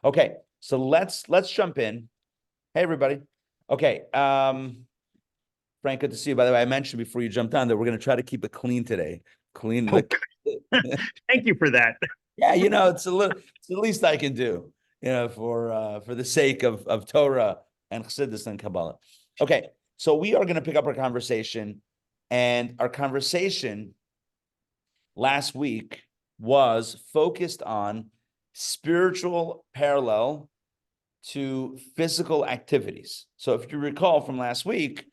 Okay, so let's jump in. Hey, everybody. Okay, Frank, good to see you. By the way, I mentioned before you jumped on that we're going to try to keep it clean today. Clean. Oh, thank you for that. Yeah, it's it's the least I can do, for the sake of Torah and Chassidus and Kabbalah. Okay, so we are going to pick up our conversation, and our conversation last week was focused on spiritual parallel to physical activities. So if you recall from last week,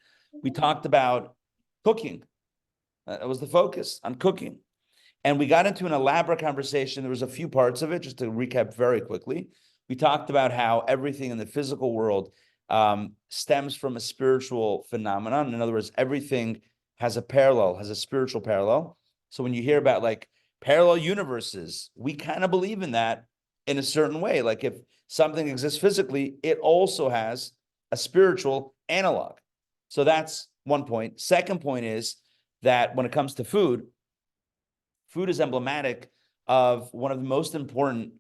we talked about cooking. That was the focus on cooking. And we got into an elaborate conversation. There was a few parts of it, just to recap very quickly. We talked about how everything in the physical world stems from a spiritual phenomenon. In other words, everything has a parallel, has a spiritual parallel. So when you hear about like parallel universes, we kind of believe in that in a certain way. Like if something exists physically, it also has a spiritual analog. So that's one point. Second point is that when it comes to food is emblematic of one of the most important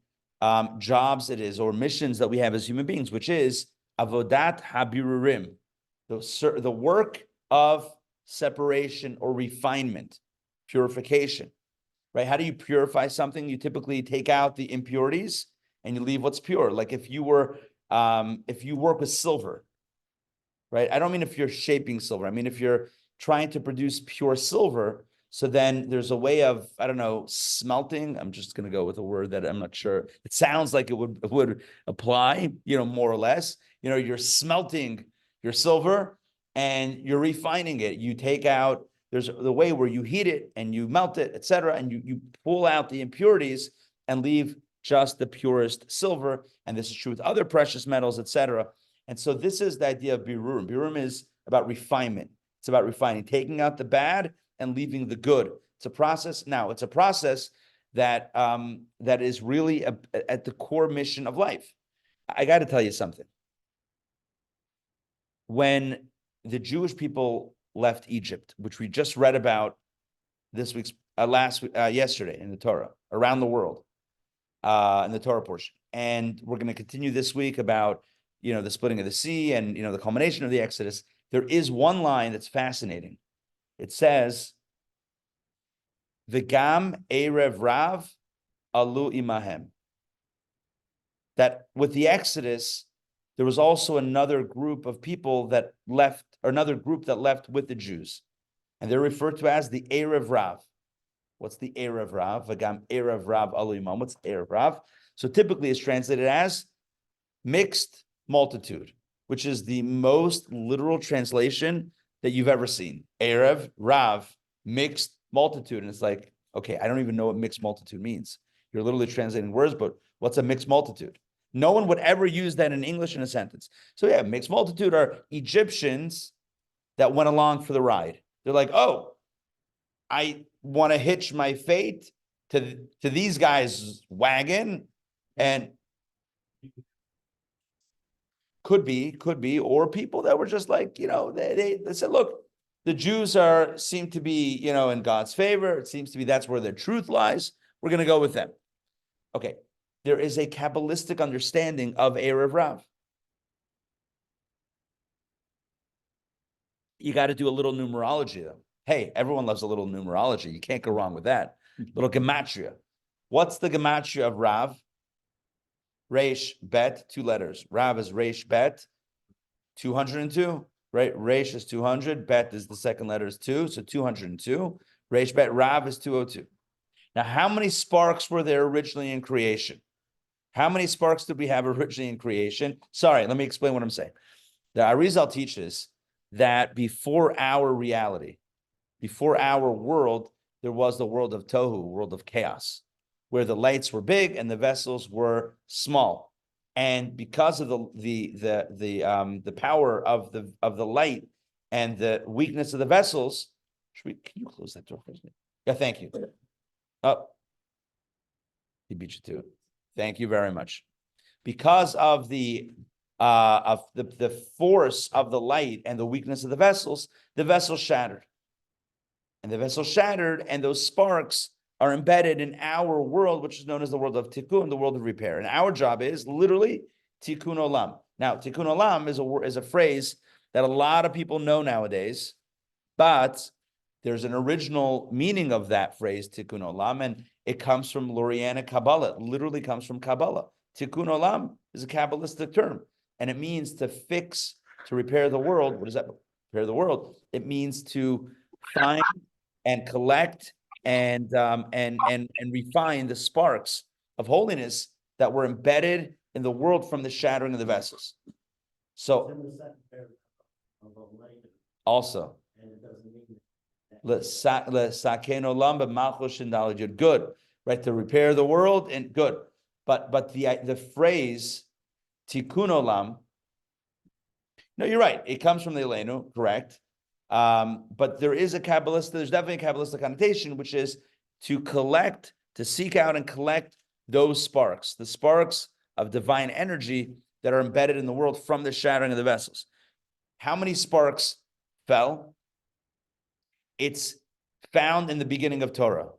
jobs it is, or missions that we have as human beings, which is avodat habirurim, the work of separation or refinement, purification, right? How do you purify something? You typically take out the impurities and you leave what's pure. Like if you work with silver, right? I don't mean if you're shaping silver. I mean if you're trying to produce pure silver. So then there's a way of, I don't know, smelting. I'm just going to go with a word that I'm not sure. It sounds like it would apply, more or less. You're smelting your silver and you're refining it. You take out, there's the way where you heat it and you melt it, etc. And you pull out the impurities and leave just the purest silver. And this is true with other precious metals, etc. And so this is the idea of birurim. Birurim is about refinement. It's about refining, taking out the bad and leaving the good. It's a process. Now, it's a process that that is really at the core mission of life. I got to tell you something. When the Jewish people left Egypt, which we just read about this week's yesterday in the Torah, around the world, in the Torah portion, and we're going to continue this week about the splitting of the sea and the culmination of the Exodus. There is one line that's fascinating. It says, "V'gam erev rav alu imahem." That with the Exodus, there was also another group of people that left, or another group that left with the Jews, and they're referred to as the erev rav. What's the erev rav? V'gam erev rav alu imam. What's erev rav? So typically, it's translated as mixed multitude, which is the most literal translation that you've ever seen. Erev, Rav, mixed multitude. And it's like, okay, I don't even know what mixed multitude means. You're literally translating words, but what's a mixed multitude? No one would ever use that in English in a sentence. So yeah, mixed multitude are Egyptians that went along for the ride. They're like, oh, I want to hitch my fate to these guys' wagon, and could be, or people that were just like, they said, look, the Jews seem to be, in God's favor. It seems to be that's where their truth lies. We're going to go with them. Okay. There is a Kabbalistic understanding of Erev Rav. You got to do a little numerology, though. Hey, everyone loves a little numerology. You can't go wrong with that. Little gematria. What's the gematria of Rav? Reish, bet, 2 letters. Rav is Reish, bet, 202, right? Reish is 200, bet is the second letter is 2, so 202. Reish, bet, Rav is 202. Now, how many sparks were there originally in creation? How many sparks did we have originally in creation? Sorry, let me explain what I'm saying. The Arizal teaches that before our reality, before our world, there was the world of Tohu, world of chaos, where the lights were big and the vessels were small, and because of the power of the light and the weakness of the vessels, can you close that door for me? Yeah, thank you. Oh, he beat you to it. Thank you very much. Because of the force of the light and the weakness of the vessel shattered, and the vessel shattered, and those sparks are embedded in our world, which is known as the world of tikkun, the world of repair. And our job is literally tikkun olam. Now, tikkun olam is a phrase that a lot of people know nowadays, but there's an original meaning of that phrase, tikkun olam, and it comes from Lurianic Kabbalah. It literally comes from Kabbalah. Tikkun olam is a Kabbalistic term, and it means to fix, to repair the world. What does that mean? Repair the world? It means to find and collect and refine the sparks of holiness that were embedded in the world from the shattering of the vessels. So, also, good, right? To repair the world and good, but the phrase tikkun olam. No, you're right. It comes from the Elenu, correct? But there's definitely a Kabbalistic connotation, which is to collect, to seek out and collect those sparks, the sparks of divine energy that are embedded in the world from the shattering of the vessels. How many sparks fell? It's found in the beginning of Torah.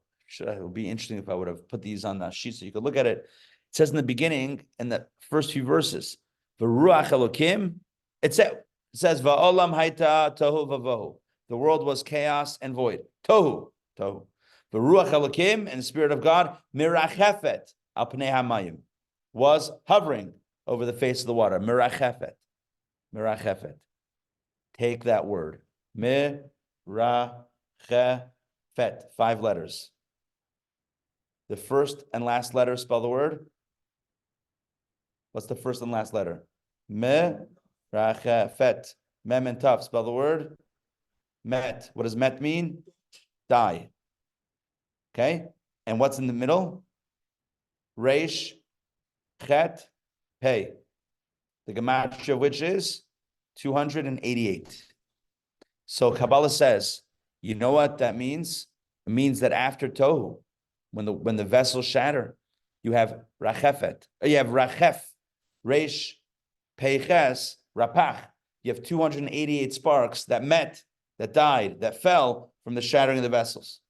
It would be interesting if I would have put these on the sheet so you could look at it. It says in the beginning, in the first few verses, V'ruach Elokim, it says, Va'olam haita tohu vavohu. The world was chaos and void. Tohu. V'ruach Elokim, and the Spirit of God, mirachefet al pnei hamayim, was hovering over the face of the water. Mirachefet. Take that word. Mirachefet. 5 letters. The first and last letter spell the word. What's the first and last letter? Mirachefet. Mem and Tav spell the word. Met. What does met mean? Die. Okay? And what's in the middle? Reish, Chet, Pei. The gematria of which is 288. So Kabbalah says, you know what that means? It means that after Tohu, when the vessels shatter, you have Rachefet. You have Rachef, Reish, Peiches, Rapach. You have 288 sparks that died, that fell from the shattering of the vessels.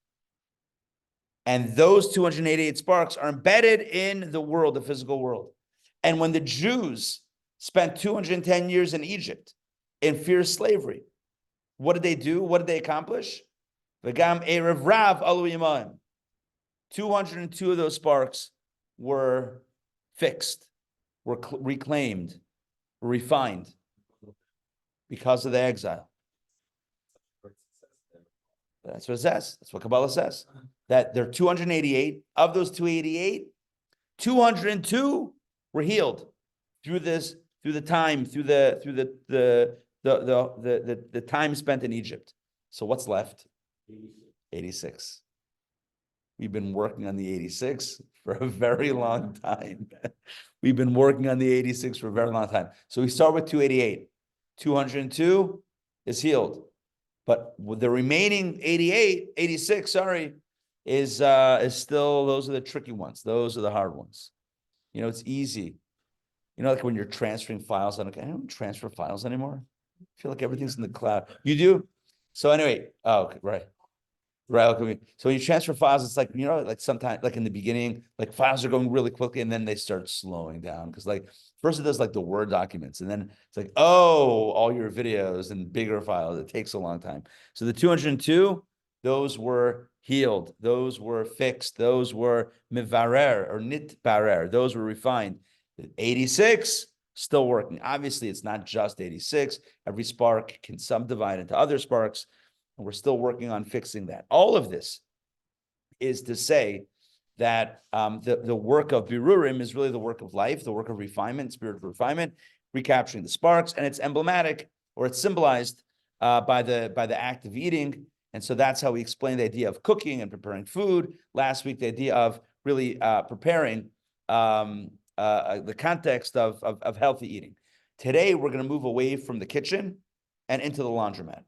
And those 288 sparks are embedded in the world, the physical world. And when the Jews spent 210 years in Egypt in fierce slavery, what did they do? What did they accomplish? V'gam erev rav alu imayim. 202 of those sparks were fixed, were reclaimed, were refined because of the exile. That's what it says. That's what Kabbalah says. That there are 288. Of those 288, 202 were healed through the time spent in Egypt. So what's left? 86. We've been working on the 86 for a very long time. We've been working on the 86 for a very long time. So we start with 288. 202 is healed. But with the remaining 86, is still, those are the tricky ones. Those are the hard ones. You know, it's easy. You know, like when you're transferring files, I don't transfer files anymore. I feel like everything's in the cloud. You do? So anyway, okay, right. Okay. So when you transfer files, it's like, you know, like sometimes, like in the beginning, like files are going really quickly and then they start slowing down. Because like first it does like the Word documents and then it's like, oh, all your videos and bigger files. It takes a long time. So the 202, those were healed. Those were fixed. Those were mivarer or nitbarer. Those were refined. 86, still working. Obviously, it's not just 86. Every spark can subdivide into other sparks. And we're still working on fixing that. All of this is to say that the work of Birurim is really the work of life, the work of refinement, spiritual refinement, recapturing the sparks, and it's emblematic, or it's symbolized by the act of eating. And so that's how we explain the idea of cooking and preparing food. Last week, the idea of really preparing the context of healthy eating. Today, we're going to move away from the kitchen and into the laundromat.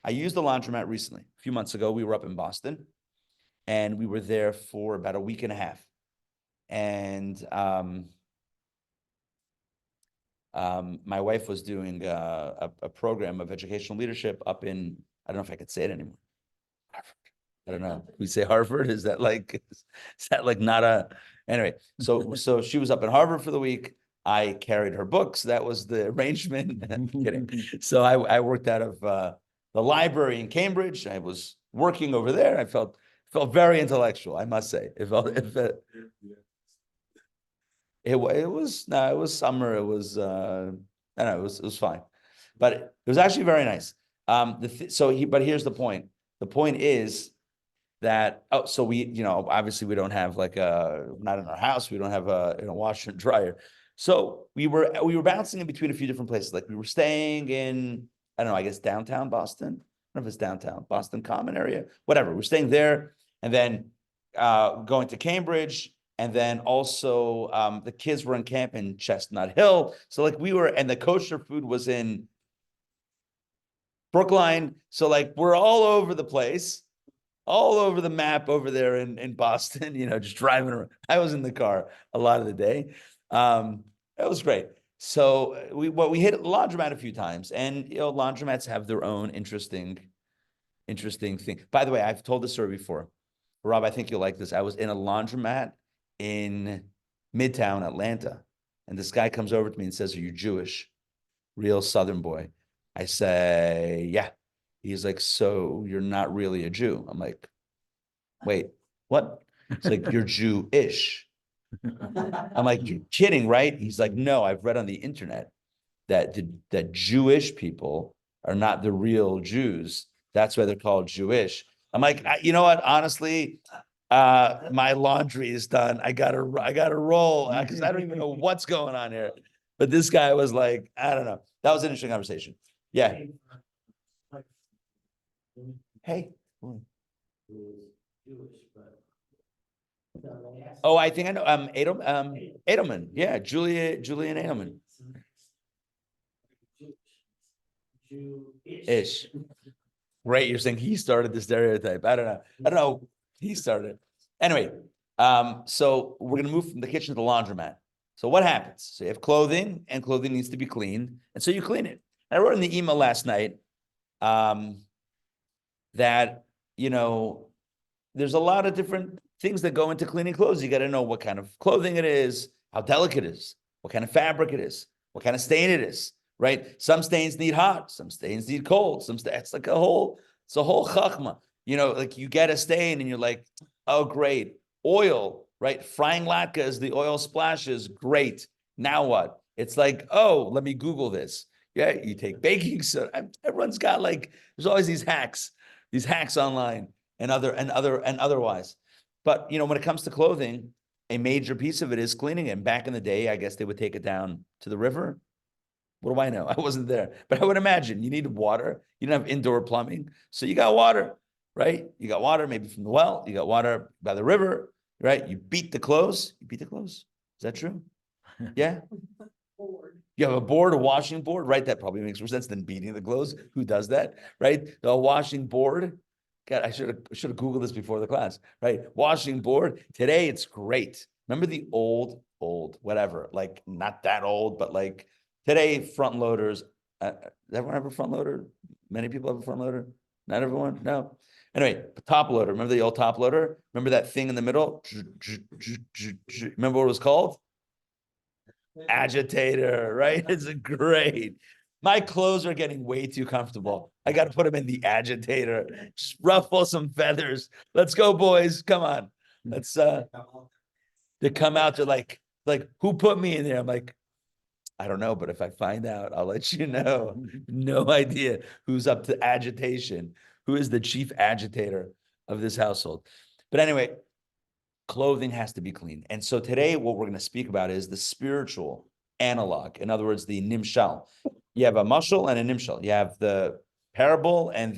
I used the laundromat recently. A few months ago, we were up in Boston, and we were there for about a week and a half. And my wife was doing a program of educational leadership up in, I don't know if I could say it anymore, I don't know. We say Harvard. Is that like not a, anyway, so she was up in Harvard for the week. I carried her books. That was the arrangement. Kidding. So I worked out of the library in Cambridge. I was working over there. I felt very intellectual, I must say. It was summer. It was I don't know, it was fine. But it was actually very nice. But here's the point. The point is that, so we, obviously we don't have like not in our house, we don't have a washer and dryer. So we were bouncing in between a few different places. Like we were staying in, I don't know, I guess downtown Boston. I don't know if it's downtown, Boston Common area, whatever. We're staying there and then going to Cambridge. And then also the kids were in camp in Chestnut Hill. So like and the kosher food was in Brookline. So like we're all over the place, all over the map over there in Boston, just driving around. I was in the car a lot of the day. It was great. So we hit a laundromat a few times, and laundromats have their own interesting thing. By the way, I've told this story before. Rob, I think you'll like this. I was in a laundromat in Midtown Atlanta, and this guy comes over to me and says, "Are you Jewish?" Real Southern boy. I say, "Yeah." He's like, "So you're not really a Jew?" I'm like, "Wait, what?" It's like, "You're Jewish." I'm like, "You're kidding, right?" He's like, "No, I've read on the internet that that Jewish people are not the real Jews. That's why they're called Jewish." I'm like, "You know what? Honestly, my laundry is done. I gotta roll because I don't even know what's going on here." But this guy was like, I don't know. That was an interesting conversation. Yeah. Hey. Oh, I think I know. Edelman. Yeah, Julian Edelman. Ish. Right, you're saying he started the stereotype. I don't know. He started. Anyway, so we're gonna move from the kitchen to the laundromat. So what happens? So you have clothing, and clothing needs to be cleaned, and so you clean it. And I wrote in the email last night that there's a lot of different things that go into cleaning clothes. You got to know what kind of clothing it is, how delicate it is, what kind of fabric it is, what kind of stain it is, right? Some stains need hot, some stains need cold. It's like it's a whole chachma. Like you get a stain and you're like, oh, great. Oil, right? Frying latkes, the oil splashes, great. Now what? It's like, oh, let me Google this. Yeah, you take baking soda. Everyone's got there's always these hacks online and otherwise. But when it comes to clothing, a major piece of it is cleaning it. And back in the day, I guess they would take it down to the river. What do I know? I wasn't there, but I would imagine you need water. You don't have indoor plumbing, so you got water, right? You got water maybe from the well. You got water by the river, right? You beat the clothes. You beat the clothes. Is that true? Yeah. You have a board, a washing board, right? That probably makes more sense than beating the clothes. Who does that, right? The washing board. God, I should have Googled this before the class, right? Washing board. Today, it's great. Remember the old, whatever, like not that old, but like today, front loaders. Does everyone have a front loader? Many people have a front loader. Not everyone? No. Anyway, top loader. Remember the old top loader? Remember that thing in the middle? Remember what it was called? Agitator, right? It's great. My clothes are getting way too comfortable. I got to put them in the agitator. Just ruffle some feathers. Let's go, boys. Come on. Let's they come out to like who put me in there? I'm like, I don't know, but if I find out, I'll let you know. No idea who's up to agitation. Who is the chief agitator of this household? But anyway, clothing has to be clean. And so today, what we're going to speak about is the spiritual analog. In other words, the nimshal. You have a mashal and a nimshal. You have the parable and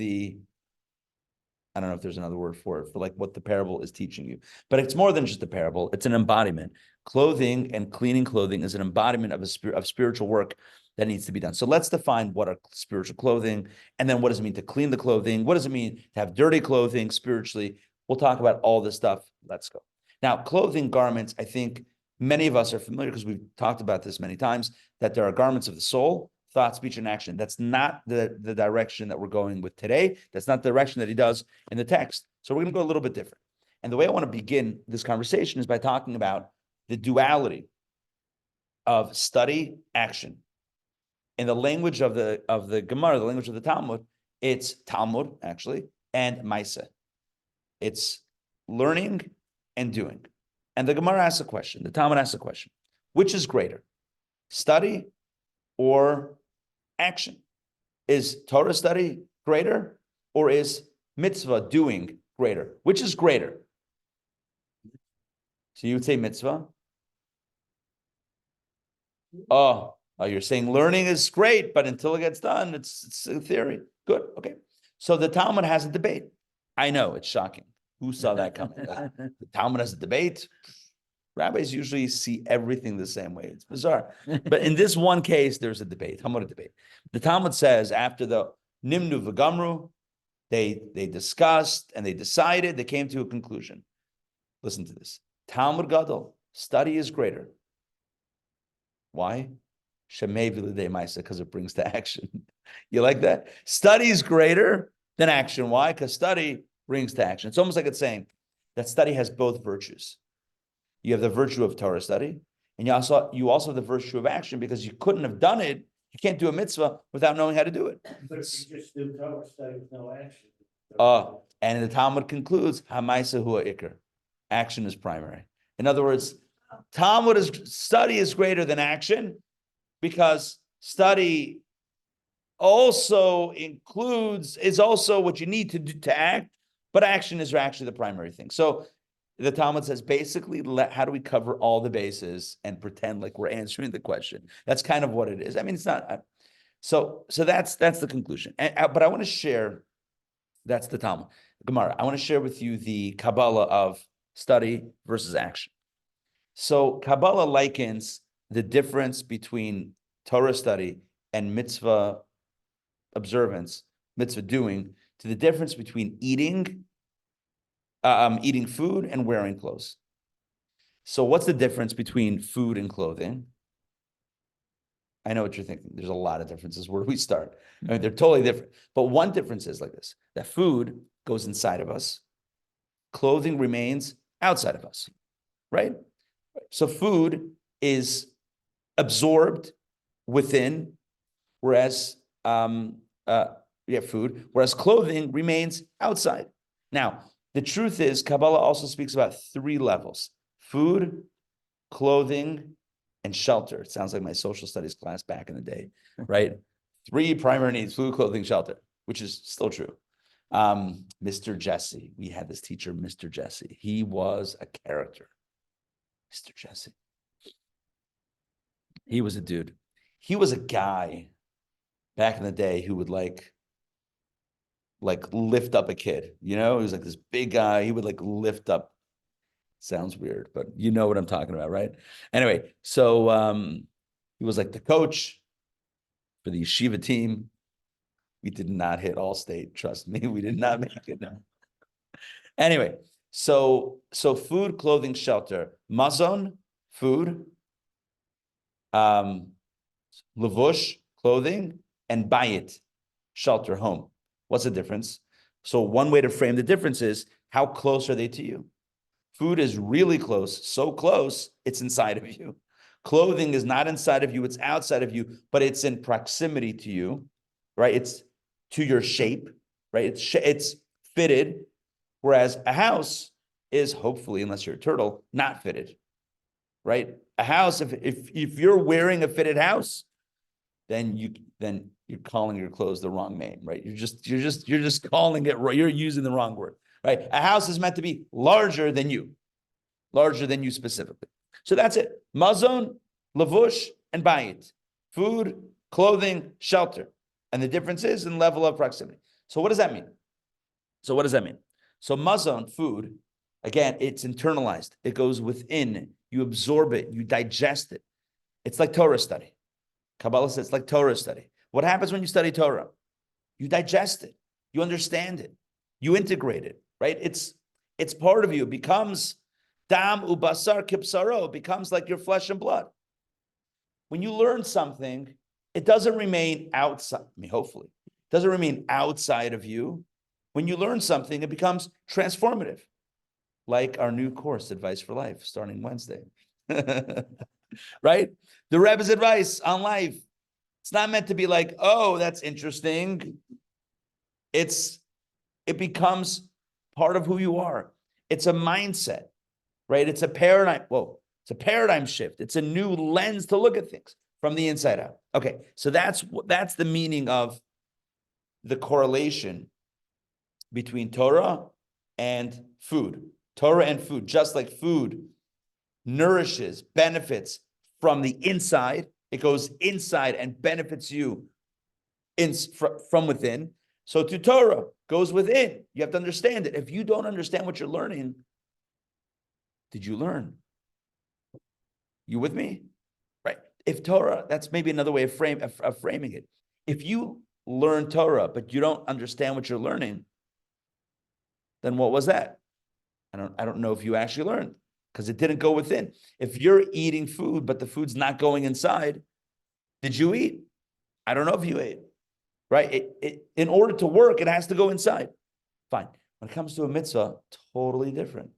I don't know if there's another word for it, for like what the parable is teaching you. But it's more than just a parable. It's an embodiment. Clothing and cleaning clothing is an embodiment of spiritual work that needs to be done. So let's define what are spiritual clothing, and then what does it mean to clean the clothing? What does it mean to have dirty clothing spiritually? We'll talk about all this stuff. Let's go. Now, clothing, garments, I think many of us are familiar because we've talked about this many times, that there are garments of the soul, thought, speech, and action. That's not the direction that we're going with today. That's not the direction that he does in the text. So we're going to go a little bit different. And the way I want to begin this conversation is by talking about the duality of study, action. In the language of the Gemara, the language of the Talmud, it's Talmud, actually, and Maisa. It's learning and doing. And the Gemara asks a question, the Talmud asks a question, which is greater, study or action? Is Torah study greater or is mitzvah doing greater? Which is greater? So you would say mitzvah? Oh, you're saying learning is great, but until it gets done, it's a theory. Good, okay. So the Talmud has a debate. I know, it's shocking. Who saw that coming? The Talmud has a debate. Rabbis usually see everything the same way. It's bizarre. But in this one case, there's a debate. Talmud debate. The Talmud says after the Nimnu v'Gamru, they discussed and they decided, they came to a conclusion. Listen to this. Talmud Gadol, study is greater. Why? Shemei v'lidei Maisa, because it brings to action. You like that? Study is greater than action. Why? Because study brings to action. It's almost like it's saying that study has both virtues. You have the virtue of Torah study, and you also have the virtue of action, because you couldn't have done it. You can't do a mitzvah without knowing how to do it. But if you just do Torah study with no action. And the Talmud concludes, Hamaisa hua ikar. Action is primary. In other words, study is greater than action, because study also is also what you need to do to act, but action is actually the primary thing. So the Talmud says, basically, how do we cover all the bases and pretend like we're answering the question? That's kind of what it is. I mean, it's not. So that's the conclusion. But I want to share, that's the Talmud. Gemara, I want to share with you the Kabbalah of study versus action. So Kabbalah likens the difference between Torah study and mitzvah observance, mitzvah doing, to the difference between eating food and wearing clothes. So what's the difference between food and clothing? I know what you're thinking. There's a lot of differences. Where do we start? I mean, they're totally different. But one difference is like this, that food goes inside of us. Clothing remains outside of us, right? So food is absorbed within, whereas whereas clothing remains outside. Now, the truth is, Kabbalah also speaks about 3 levels: food, clothing, and shelter. It sounds like my social studies class back in the day, right? 3 primary needs: food, clothing, shelter, which is still true. Mr. Jesse, we had this teacher, Mr. Jesse. He was a character. Mr. Jesse. He was a dude. He was a guy back in the day who would like lift up a kid, you know? He was like this big guy. He would like lift up. Sounds weird, but you know what I'm talking about, right? Anyway, so he was like the coach for the yeshiva team. We did not hit all state. Trust me, we did not make it. No. Anyway, so food, clothing, shelter, mazon, food, levush, clothing, and bayit, shelter, home. What's the difference? So one way to frame the difference is, how close are they to you? Food is really close, so close, it's inside of you. Clothing is not inside of you, it's outside of you, but it's in proximity to you, right? It's to your shape, right? It's fitted, whereas a house is, hopefully, unless you're a turtle, not fitted, right? A house, if you're wearing a fitted house, then you're calling your clothes the wrong name, right? You're just calling it, you're using the wrong word, right? A house is meant to be larger than you specifically. So that's it. Mazon, lavush, and bayit. Food, clothing, shelter. And the difference is in level of proximity. So what does that mean? So mazon, food, again, it's internalized. It goes within. You absorb it. You digest it. It's like Torah study. Kabbalah says it's like Torah study. What happens when you study Torah? You digest it. You understand it. You integrate it, right? It's part of you. It becomes dam ubasar kipsaro. It becomes like your flesh and blood. When you learn something, it doesn't remain outside, I mean, hopefully, it doesn't remain outside of you. When you learn something, it becomes transformative. Like our new course, Advice for Life, starting Wednesday. Right? The Rebbe's advice on life. It's not meant to be like, oh, that's interesting. It becomes part of who you are. It's a mindset, right? It's a paradigm. Whoa, it's a paradigm shift. It's a new lens to look at things from the inside out. Okay, so that's the meaning of the correlation between Torah and food. Torah and food, just like food nourishes, benefits from the inside, it goes inside and benefits you from within. So to Torah goes within. You have to understand it. If you don't understand what you're learning, did you learn? You with me? Right. If Torah, that's maybe another way of framing it. If you learn Torah, but you don't understand what you're learning, then what was that? I don't know if you actually learned, because it didn't go within. If you're eating food, but the food's not going inside, did you eat? I don't know if you ate, right? In order to work, it has to go inside. Fine. When it comes to a mitzvah, totally different.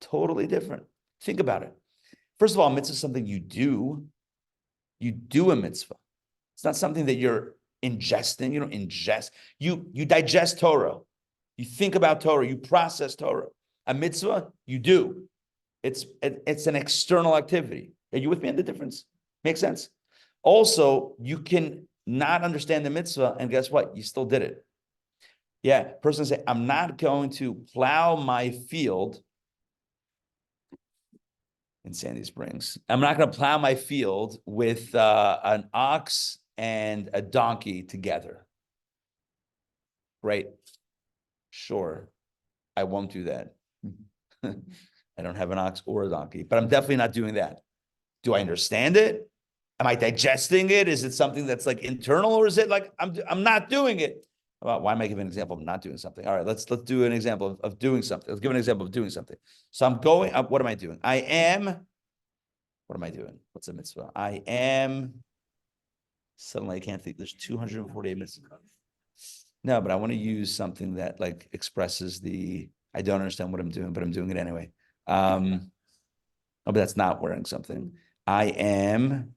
Totally different. Think about it. First of all, mitzvah is something you do. You do a mitzvah. It's not something that you're ingesting. You don't ingest. You digest Torah. You think about Torah. You process Torah. A mitzvah, you do. It's an external activity. Are you with me on the difference? Makes sense? Also, you can not understand the mitzvah, and guess what? You still did it. Yeah, person say, I'm not going to plow my field in Sandy Springs. I'm not going to plow my field with an ox and a donkey together. Right? Sure, I won't do that. I don't have an ox or a donkey, but I'm definitely not doing that. Do I understand it? Am I digesting it? Is it something that's like internal, or is it like I'm not doing it? Why am I giving an example of not doing something? All right, let's do an example of doing something. Let's give an example of doing something. So I'm going. What am I doing? What am I doing? What's a mitzvah? I am. Suddenly, I can't think. There's 248 mitzvahs. No, but I want to use something that like expresses the. I don't understand what I'm doing, but I'm doing it anyway. Oh, but that's not wearing something. I am.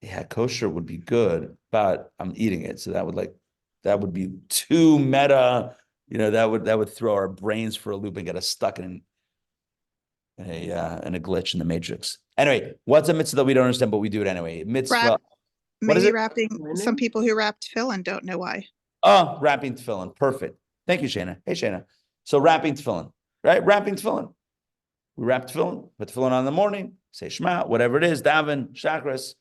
Yeah, kosher would be good, but I'm eating it, so that would be too meta. You know, that would throw our brains for a loop and get us stuck in a glitch in the matrix. Anyway, what's a mitzvah that we don't understand, but we do it anyway? Mitzvah. What is Maybe it? wrapping. Some people who wrap tefillin don't know why. Oh, wrapping tefillin. Perfect. Thank you, Shana. Hey, Shana. So wrapping tefillin, right? Wrapping tefillin. We wrap tefillin, put tefillin on in the morning, say Shema, whatever it is, daven, chakras.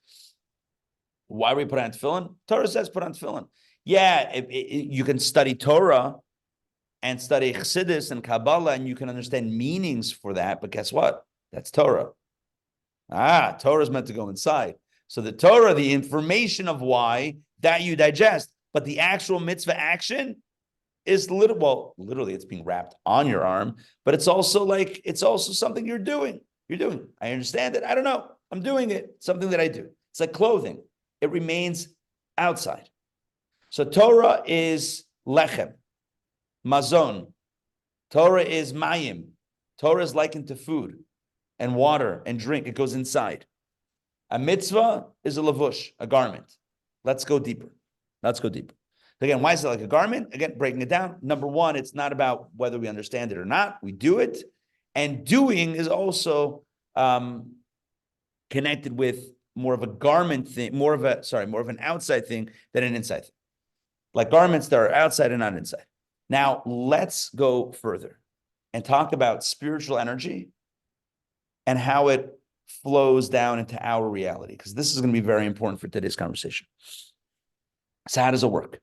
Why do we put on tefillin? Torah says put on tefillin. Yeah, you can study Torah and study Chassidus and Kabbalah, and you can understand meanings for that, but guess what? That's Torah. Torah is meant to go inside. So the Torah, the information of why, that you digest, but the actual mitzvah action is literally it's being wrapped on your arm, but it's also something you're doing. I understand it. I don't know. I'm doing it. Something that I do. It's like clothing. It remains outside. So Torah is lechem, mazon. Torah is mayim. Torah is likened to food and water and drink. It goes inside. A mitzvah is a lavush, a garment. Let's go deeper. Again, why is it like a garment? Again, breaking it down. Number one, it's not about whether we understand it or not. We do it. And doing is also connected with more of a garment thing, more of an outside thing than an inside thing. Like garments that are outside and not inside. Now, let's go further and talk about spiritual energy and how it flows down into our reality, because this is going to be very important for today's conversation. So how does it work?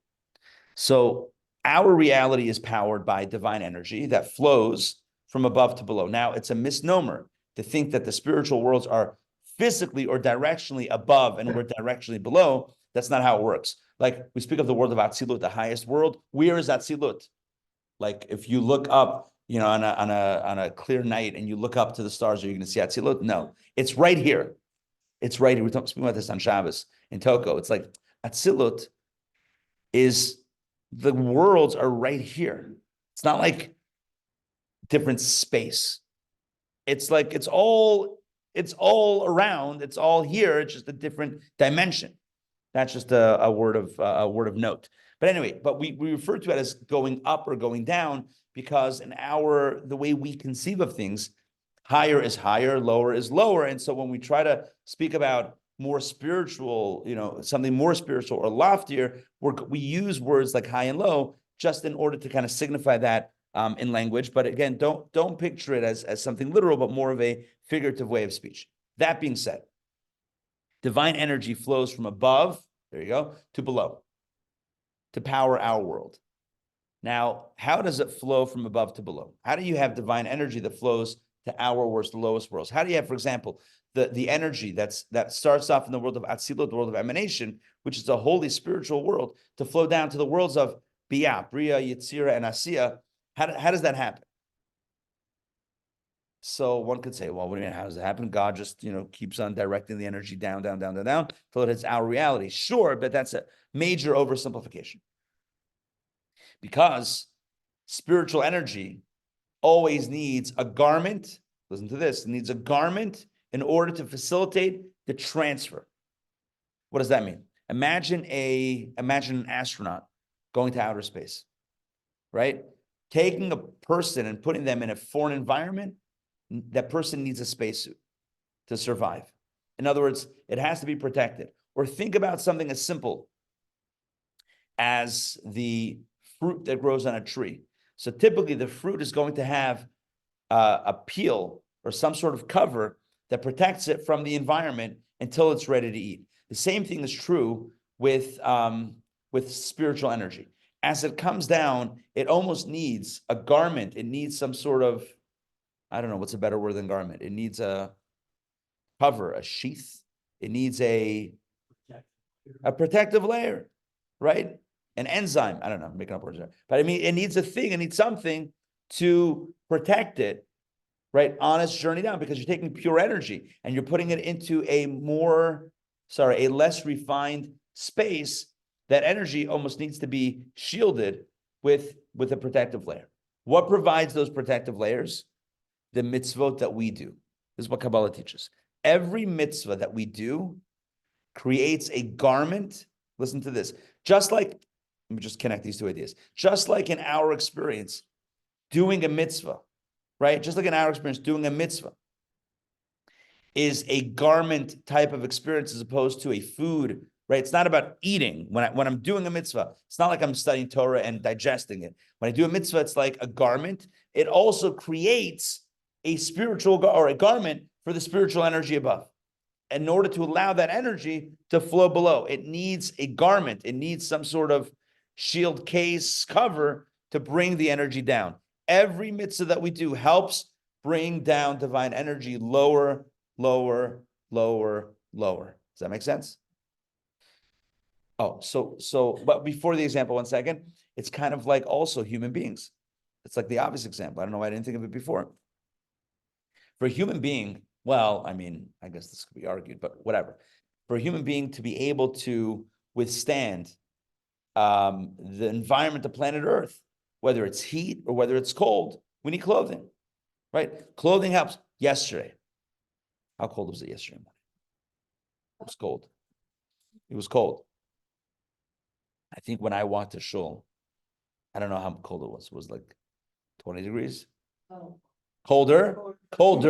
So our reality is powered by divine energy that flows from above to below. Now, it's a misnomer to think that the spiritual worlds are physically or directionally above and we're directionally below. That's not how it works. Like we speak of the world of Atzilut, the highest world. Where is Atzilut? Like if you look up, on a clear night and you look up to the stars, are you going to see Atzilut? No, it's right here. It's right here. We're speaking about this on Shabbos in Toko. It's like Atzilut is the worlds are right here. It's not like different space. It's like it's all around. It's all here. It's just a different dimension. That's just a word of note. But anyway, we refer to it as going up or going down because in the way we conceive of things, higher is higher, lower is lower. And so when we try to speak about more spiritual, something more spiritual or loftier, we use words like high and low just in order to kind of signify that in language. But again, don't picture it as something literal, but more of a figurative way of speech. That being said, divine energy flows from above, there you go, to below, to power our world. Now, how does it flow from above to below? How do you have divine energy that flows to our worlds, the lowest worlds? How do you have, for example, the energy that starts off in the world of Atzilut, the world of emanation, which is a holy spiritual world, to flow down to the worlds of Biyah, Bria, Yetzira, and Asiya? How does that happen? So one could say, well, what do you mean? How does it happen? God just, keeps on directing the energy down, down, down, down, down, till it hits our reality. Sure, but that's a major oversimplification. Because spiritual energy always needs a garment. Listen to this, it needs a garment in order to facilitate the transfer. What does that mean? Imagine an astronaut going to outer space, right? Taking a person and putting them in a foreign environment, that person needs a spacesuit to survive. In other words, it has to be protected. Or think about something as simple as the fruit that grows on a tree. So typically the fruit is going to have a peel or some sort of cover that protects it from the environment until it's ready to eat. The same thing is true with spiritual energy. As it comes down, it almost needs a garment. It needs some sort of, I don't know, what's a better word than garment? It needs a cover, a sheath. It needs a protective layer, right? An enzyme. I don't know, I'm making up words there. But I mean, it needs a thing. It needs something to protect it, right, on its journey down, because you're taking pure energy and you're putting it into a less refined space. That energy almost needs to be shielded with a protective layer. What provides those protective layers? The mitzvot that we do. This is what Kabbalah teaches. Every mitzvah that we do creates a garment. Listen to this. Just like, let me just connect these two ideas. Just like in our experience, doing a mitzvah, right? Just like in our experience, doing a mitzvah is a garment type of experience as opposed to a food, right? It's not about eating. When I'm doing a mitzvah, it's not like I'm studying Torah and digesting it. When I do a mitzvah, it's like a garment. It also creates a spiritual or a garment for the spiritual energy above. In order to allow that energy to flow below, it needs a garment. It needs some sort of shield case cover to bring the energy down. Every mitzvah that we do helps bring down divine energy lower, lower, lower, lower. Does that make sense? Oh, but before the example, 1 second, it's kind of like also human beings. It's like the obvious example. I don't know why I didn't think of it before. For a human being, well, I mean, I guess this could be argued, but whatever. For a human being to be able to withstand the environment, the planet Earth, whether it's heat or whether it's cold, we need clothing, right? Clothing helps. Yesterday, how cold was it yesterday morning? It was cold. It was cold. I think when I walked to shul, I don't know how cold it was. It was like 20 degrees. Oh. Colder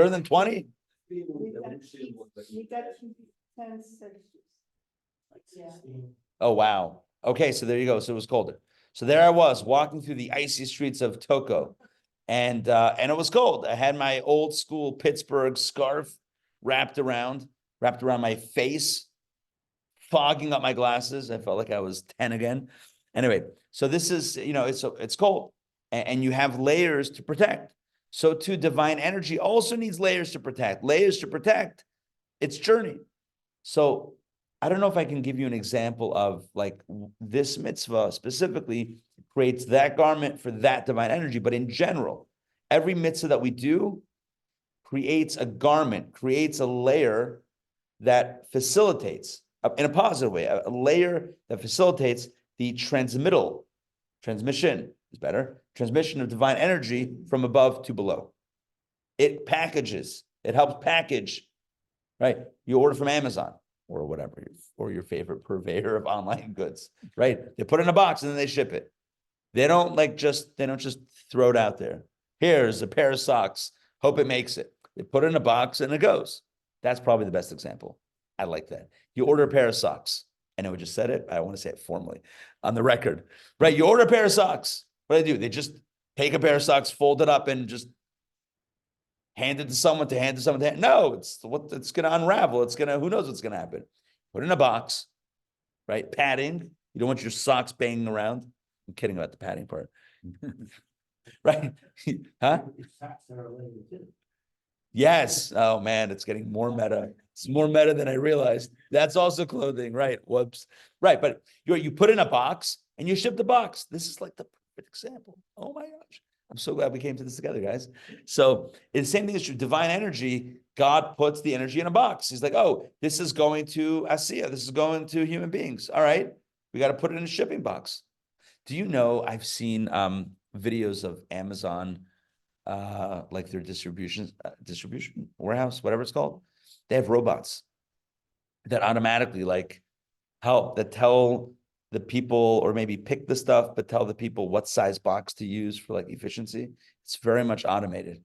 than 20? We got 10 Celsius. Yeah. Oh, wow. Okay, so there you go. So it was colder. So there I was walking through the icy streets of Toko, and it was cold. I had my old school Pittsburgh scarf wrapped around my face, fogging up my glasses. I felt like I was 10 again. Anyway, so this is, it's cold, and you have layers to protect. So too, divine energy also needs layers to protect its journey. So I don't know if I can give you an example of like this mitzvah specifically creates that garment for that divine energy, but in general, every mitzvah that we do creates a garment, creates a layer that facilitates, in a positive way, a layer that facilitates the transmission is better, transmission of divine energy from above to below. It helps package, right? You order from Amazon or whatever, or your favorite purveyor of online goods, right? They put it in a box and then they ship it. They don't just throw it out there. Here's a pair of socks. Hope it makes it. They put it in a box and it goes. That's probably the best example. I like that. You order a pair of socks. I know we just said it. I want to say it formally on the record, right? You order a pair of socks. What do? They just take a pair of socks, fold it up, and just hand it to someone to hand to someone. No, it's going to unravel. Who knows what's going to happen? Put it in a box, right? Padding. You don't want your socks banging around. I'm kidding about the padding part. Right? Huh? Yes. Oh man, it's getting more meta. It's more meta than I realized. That's also clothing, right? Whoops. Right, but you put in a box and you ship the box. This is like the perfect example. Oh my gosh. I'm so glad we came to this together, guys. So the same thing is true. Divine energy, God puts the energy in a box. He's like, oh, this is going to Asiya. This is going to human beings. All right. We got to put it in a shipping box. Do you know, I've seen videos of Amazon, like their distribution warehouse, whatever it's called. They have robots that automatically that tell the people, or maybe pick the stuff, but tell the people what size box to use for efficiency. It's very much automated.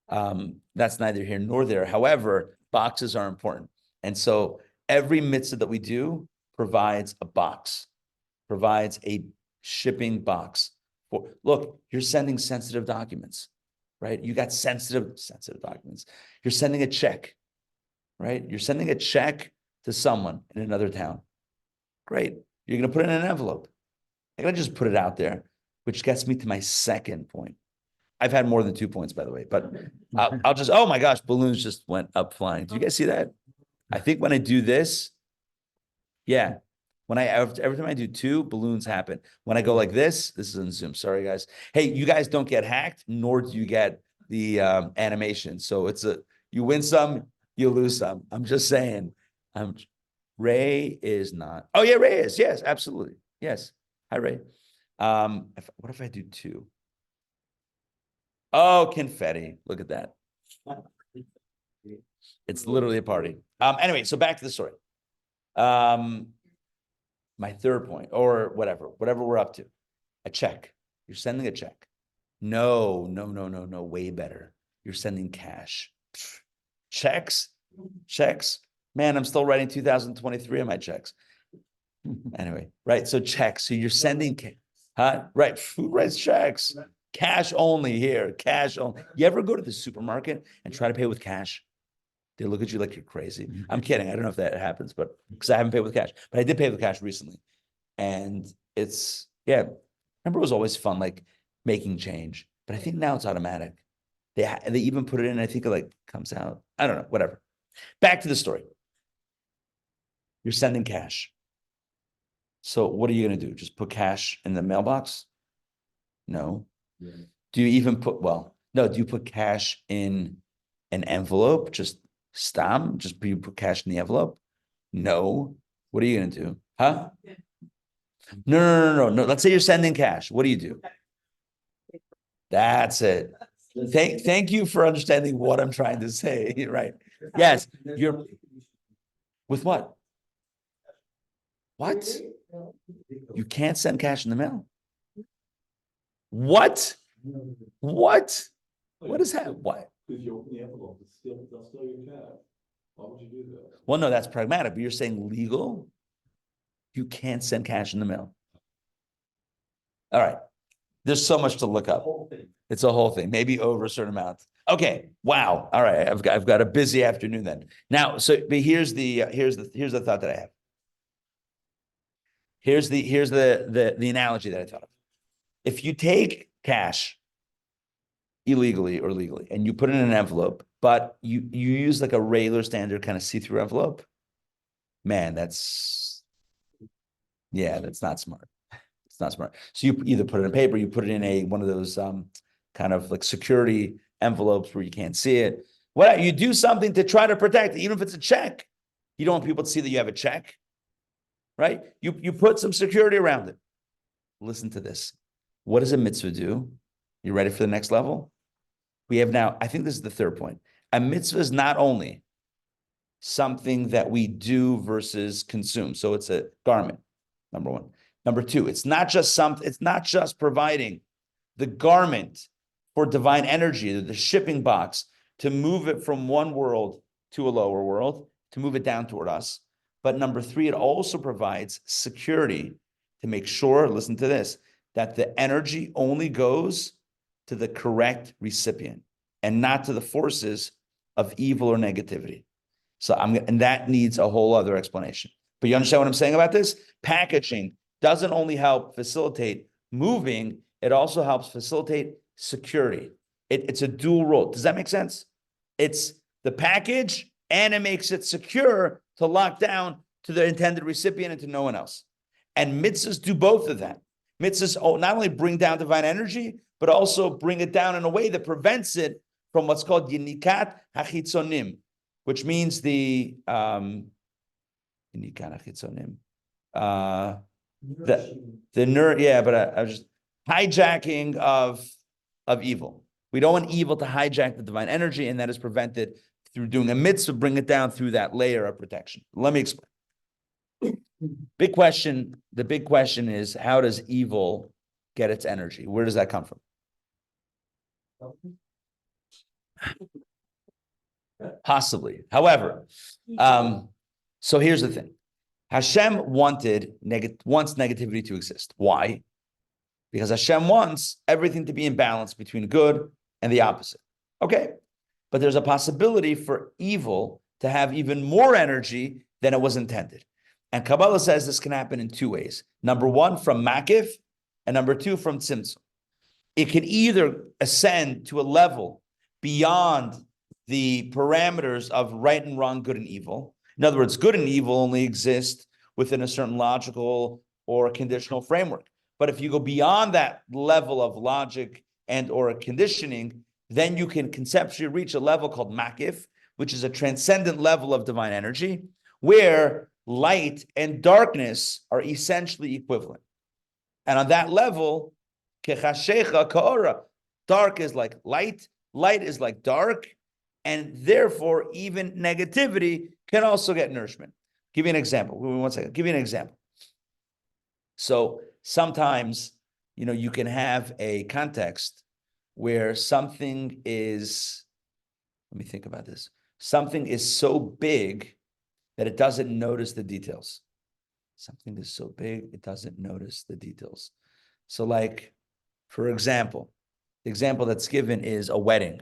That's neither here nor there. However, boxes are important. And so every mitzvah that we do provides a box, provides a shipping box. Look, you're sending sensitive documents, right? You got sensitive documents. You're sending a check, right? You're sending a check to someone in another town. Great. You're going to put it in an envelope. I'm going to just put it out there, which gets me to my second point. I've had more than 2 points, by the way, but I'll just, oh my gosh, balloons just went up flying. Do you guys see that? I think when I do this, yeah. Every time I do 2, balloons happen. When I go like this is in Zoom. Sorry, guys. Hey, you guys don't get hacked, nor do you get the animation. So you win some, you lose some. I'm just saying. Ray is not. Oh yeah, Ray is. Yes, absolutely. Yes. Hi, Ray. What if I do 2? Oh, confetti. Look at that. It's literally a party. Anyway, so back to the story. My third point, or whatever we're up to, a check. You're sending a check. No, way better. You're sending cash. Checks. Man, I'm still writing 2023 on my checks. Anyway, right? So checks. So you're sending, huh? Right. Who writes checks? Cash only here. Cash only. You ever go to the supermarket and try to pay with cash? They look at you like you're crazy. I'm kidding. I don't know if that happens, but because I haven't paid with cash, but I did pay with cash recently. And remember it was always fun, making change, but I think now it's automatic. They even put it in, I think it comes out. I don't know, whatever. Back to the story. You're sending cash. So what are you going to do? Just put cash in the mailbox? No. Yeah. Do you even do you put cash in an envelope? Just you put cash in the envelope? No. What are you going to do? Huh? No. Let's say you're sending cash. What do you do? That's it. Thank you for understanding what I'm trying to say. Right. Yes. You're with what? What? You can't send cash in the mail. What? What is that? What? If you open the envelope, they'll steal your cash. Why would you do that? Well, no, that's pragmatic, but you're saying legal? You can't send cash in the mail. All right. There's so much to look up. It's a whole thing, maybe over a certain amount. Okay. Wow. All right. I've got a busy afternoon then. Now, but here's the thought that I have. Here's the analogy that I thought of. If you take cash illegally or legally and you put it in an envelope, but you use a regular standard kind of see-through envelope, man, that's not smart. It's not smart. So you either put it in paper, you put it in one of those kind of security envelopes where you can't see it. You do something to try to protect it, even if it's a check. You don't want people to see that you have a check, right? You put some security around it. Listen to this. What does a mitzvah do? You ready for the next level? We have now, I think this is the third point. A mitzvah is not only something that we do versus consume. So it's a garment, number one. Number two, it's not just providing the garment for divine energy, the shipping box to move it from one world to a lower world, to move it down toward us. But number three, it also provides security to make sure, listen to this, that the energy only goes to the correct recipient and not to the forces of evil or negativity. And that needs a whole other explanation. But you understand what I'm saying about this? Packaging doesn't only help facilitate moving, it also helps facilitate security. It's a dual role. Does that make sense? It's the package and it makes it secure to lock down to the intended recipient and to no one else. And mitzvahs do both of that. Mitzvahs not only bring down divine energy, but also bring it down in a way that prevents it from what's called yinikat hachitzonim, which means the yinikat hachitzonim. I was just hijacking of evil. We don't want evil to hijack the divine energy, and that is prevented through doing a mitzvah, bring it down through that layer of protection. Let me explain. Big question. The big question is, how does evil get its energy? Where does that come from? Possibly. However, so here's the thing. Hashem wants negativity to exist. Why? Because Hashem wants everything to be in balance between good and the opposite. Okay. But there's a possibility for evil to have even more energy than it was intended. And Kabbalah says this can happen in two ways. Number one, from makif, and number two, from tzimtzum. It can either ascend to a level beyond the parameters of right and wrong, good and evil. In other words, good and evil only exist within a certain logical or conditional framework. But if you go beyond that level of logic and or conditioning, then you can conceptually reach a level called makif, which is a transcendent level of divine energy, where light and darkness are essentially equivalent. And on that level, kechashecha ka'ora, dark is like light, light is like dark, and therefore even negativity can also get nourishment. Give you an example. One second. Give you an example. So sometimes, you can have a context where something is, let me think about this. Something is so big that it doesn't notice the details. Something is so big, it doesn't notice the details. So like, for example, the example that's given is a wedding.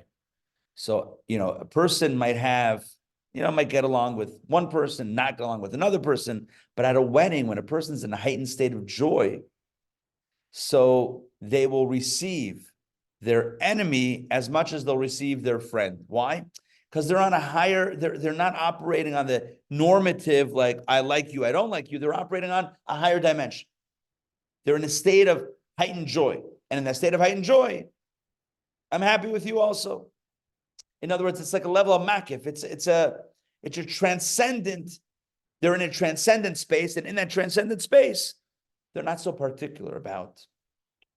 So, a person might might get along with one person, not get along with another person, but at a wedding, when a person's in a heightened state of joy, so they will receive their enemy as much as they'll receive their friend. Why? Because they're on a higher, they're not operating on the normative, like, I like you, I don't like you. They're operating on a higher dimension. They're in a state of heightened joy. And in that state of heightened joy, I'm happy with you also. In other words, it's like a level of makif. It's a transcendent, they're in a transcendent space. And in that transcendent space, they're not so particular about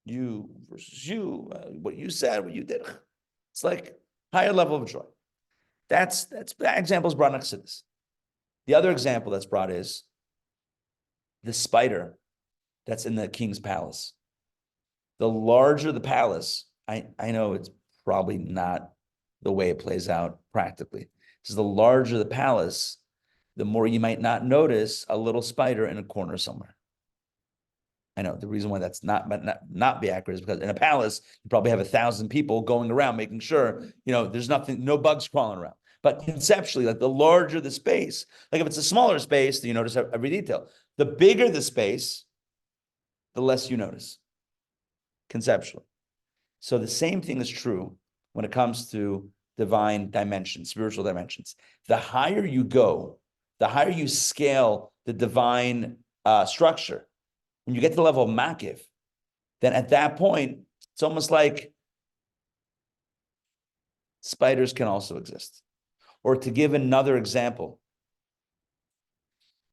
you versus you, what you said, what you did. It's like higher level of joy. That example is brought next to this. The other example that's brought is the spider that's in the king's palace. The larger the palace, I know it's probably not the way it plays out practically. Because the larger the palace, the more you might not notice a little spider in a corner somewhere. I know the reason why that's not be accurate is because in a palace, you probably have 1,000 people going around making sure, there's nothing, no bugs crawling around. But conceptually, like the larger the space, like if it's a smaller space, then you notice every detail. The bigger the space, the less you notice, conceptually. So the same thing is true when it comes to divine dimensions, spiritual dimensions. The higher you go, the higher you scale the divine structure. When you get to the level of makif, then at that point, it's almost like spiders can also exist. Or to give another example,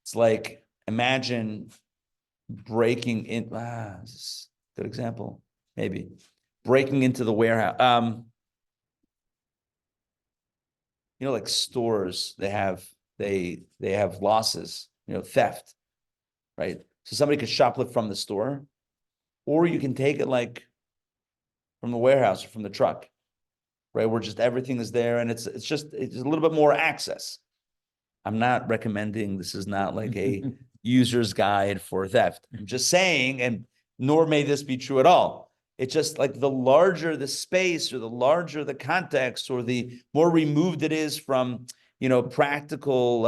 It's like, imagine breaking in, this is a good example, maybe. Breaking into the warehouse. Like stores, they have losses, theft, right? So somebody could shoplift from the store, or you can take it like from the warehouse or from the truck, right? Where just everything is there, and it's a little bit more access. I'm not recommending, this is not like a user's guide for theft. I'm just saying, and nor may this be true at all. It's just like the larger the space or the larger the context or the more removed it is from, practical,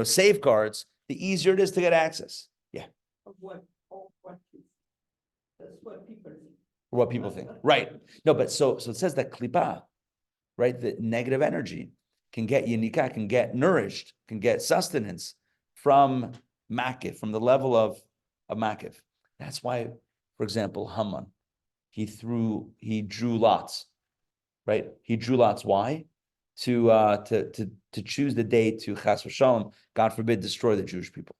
safeguards, the easier it is to get access. Yeah. That's what people think. What people think. Right. No, but so it says that klipa, right? The negative energy can get yinika, can get nourished, can get sustenance from makif, from the level of makif. That's why, for example, Haman, he drew lots, right? He drew lots. Why? To choose the day to chas v'shalom, God forbid, destroy the Jewish people.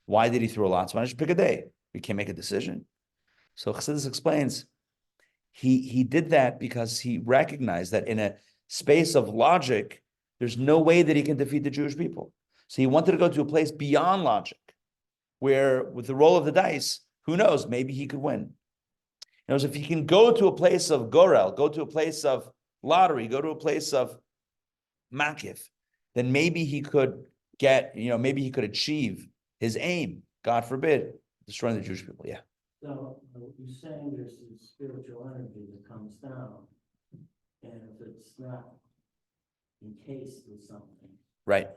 Why did he throw lots? Why don't you pick a day? We can't make a decision. So Chassidus explains, he did that because he recognized that in a space of logic, there's no way that he can defeat the Jewish people. So he wanted to go to a place beyond logic, where with the roll of the dice, who knows, maybe he could win. If he can go to a place of gorel, go to a place of lottery, go to a place of makif, then maybe he could maybe he could achieve his aim, God forbid, destroying the Jewish people. Yeah. So you're saying there's this spiritual energy that comes down, and if it's not encased with something, Right.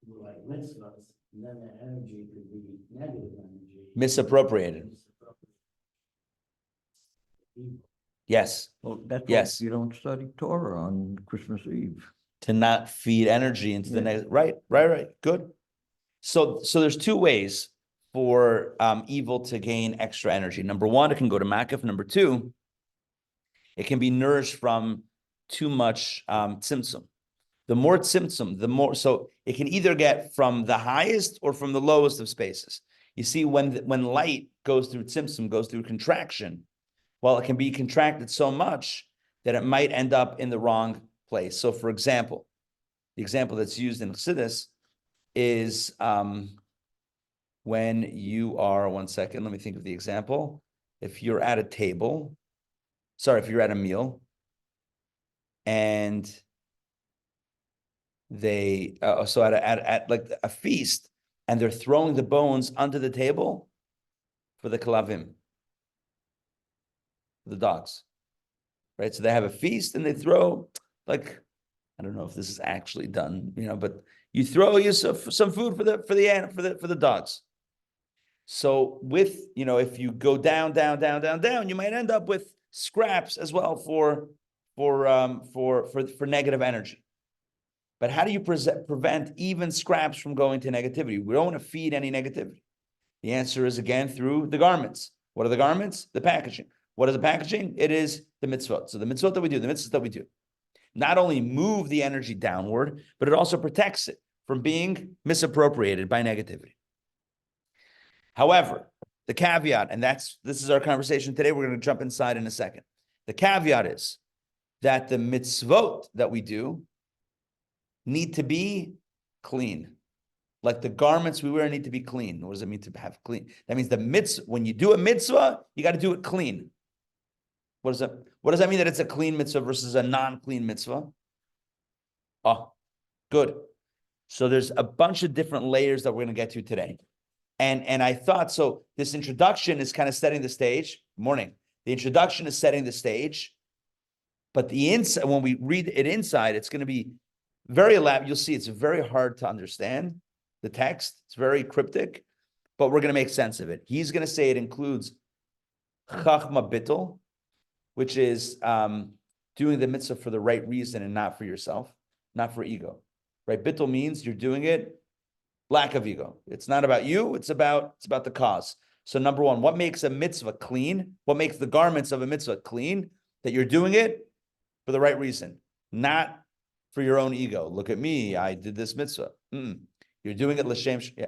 like mitzvahs, then that energy could be negative energy. Misappropriated. Yes. Well, that's why Yes. you don't study Torah on Christmas Eve. To not feed energy into the next. Right. Good. So there's two ways for evil to gain extra energy. Number one, it can go to makif. Number two, it can be nourished from too much tzimtzum. The more tzimtzum, the more, so it can either get from the highest or from the lowest of spaces. You see, when light goes through tzimtzum, goes through contraction, well, it can be contracted so much that it might end up in the wrong place. So for example, the example that's used in Chassidus is when you are, one second, let me think of the example. If you're at a table, if you're at a meal, and they, at like a feast, and they're throwing the bones under the table for the kalavim, the dogs, right? So they have a feast and they throw, like, I don't know if this is actually done, but you throw some food for the dogs. So with, if you go down, you might end up with scraps as well for negative energy. But how do you prevent even scraps from going to negativity? We don't want to feed any negativity. The answer is, again, through the garments. What are the garments? The packaging. What is the packaging? It is the mitzvot. So the mitzvot that we do, the mitzvahs that we do, not only move the energy downward, but it also protects it from being misappropriated by negativity. However, the caveat, and this is our conversation today, we're going to jump inside in a second. The caveat is that the mitzvot that we do need to be clean. Like the garments we wear need to be clean. What does it mean to have clean? That means the mitzvah, when you do a mitzvah, you got to do it clean. What does that mean that it's a clean mitzvah versus a non-clean mitzvah? Oh, good. So there's a bunch of different layers that we're going to get to today. And I thought, so this introduction is kind of setting the stage. Morning. The introduction is setting the stage. But the inside, when we read it inside, it's going to be very elaborate. You'll see it's very hard to understand the text. It's very cryptic, but we're going to make sense of it. He's going to say it includes chachma bittul, which is doing the mitzvah for the right reason and not for yourself, not for ego. Right? Bittul means you're doing it lack of ego. It's not about you. It's about the cause. So number one, what makes a mitzvah clean? What makes the garments of a mitzvah clean? That you're doing it for the right reason, not for your own ego. Look at me. I did this mitzvah. You're You're doing it l'shem, yeah.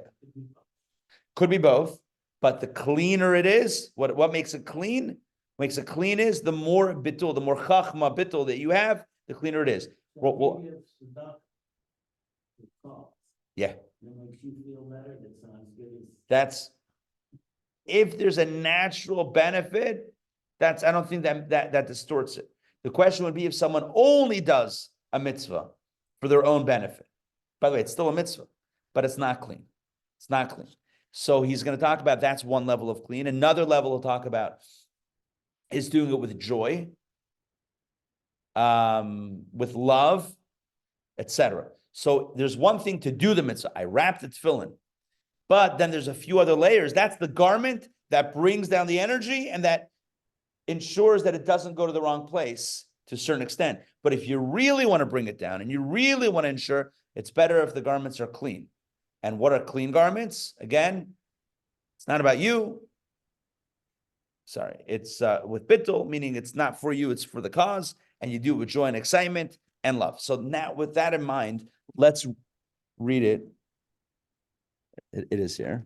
Could be both, but the cleaner it is, what makes it clean? Makes it clean is the more bittul, the more chachma bittul that you have, the cleaner it is. Well, yeah. It makes you feel better, that sounds good. That's, if there's a natural benefit, I don't think that distorts it. The question would be if someone only does a mitzvah for their own benefit. By the way, it's still a mitzvah, but it's not clean. It's not clean. So he's going to talk about that's one level of clean. Another level he'll talk about is doing it with joy, with love, etc. So there's one thing to do the mitzvah. I wrapped the tefillin. But then there's a few other layers. That's the garment that brings down the energy and that ensures that it doesn't go to the wrong place to a certain extent. But if you really want to bring it down and you really want to ensure, it's better if the garments are clean. And what are clean garments? Again, it's not about you. Sorry, it's with bittul, meaning it's not for you, it's for the cause, and you do it with joy and excitement and love. So now with that in mind, let's read it. It is here.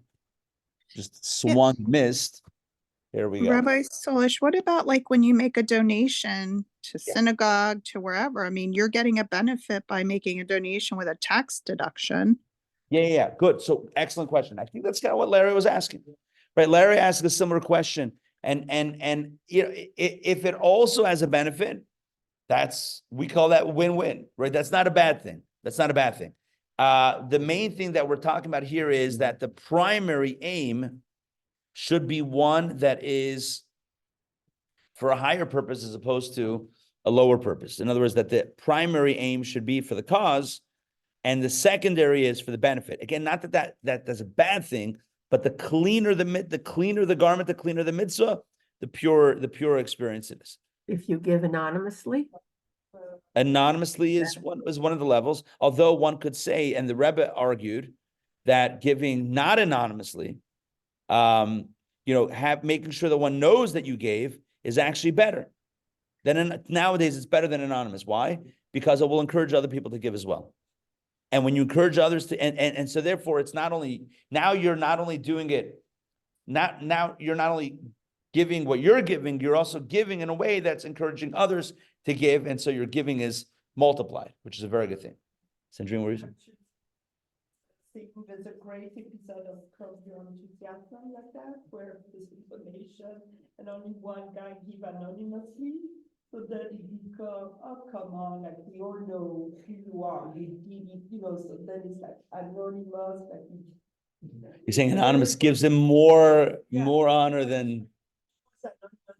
Just swung missed. Here we go. Rabbi Solish, what about like when you make a donation to Yeah. synagogue, to wherever? I mean, you're getting a benefit by making a donation with a tax deduction. Yeah. Good. So excellent question. I think that's kind of what Larry was asking. Right? Larry asked a similar question. And you know, if it also has a benefit, we call that win-win, right? That's not a bad thing. That's not a bad thing. The main thing that we're talking about here is that the primary aim should be one that is for a higher purpose as opposed to a lower purpose. In other words, that the primary aim should be for the cause and the secondary is for the benefit. Again, not that's a bad thing, but the cleaner the garment, the cleaner the mitzvah, the pure experience it is. If you give anonymously? Anonymously is one of the levels, although one could say, and the Rebbe argued, that giving not anonymously, making sure that one knows that you gave is actually better. Nowadays, it's better than anonymous. Why? Because it will encourage other people to give as well. And when you encourage others to, and so therefore, it's not only, now you're not only doing it, now you're not only giving what you're giving, you're also giving in a way that's encouraging others to give. And so your giving is multiplied, which is a very good thing. Sandrine, what are you saying? There's a great episode of Curb Your Enthusiasm like that, where this information and only one guy give anonymously. So then it becomes, oh, come on, like we all know who you are, you did it, so then it's like anonymous, like You're saying anonymous gives him more honor than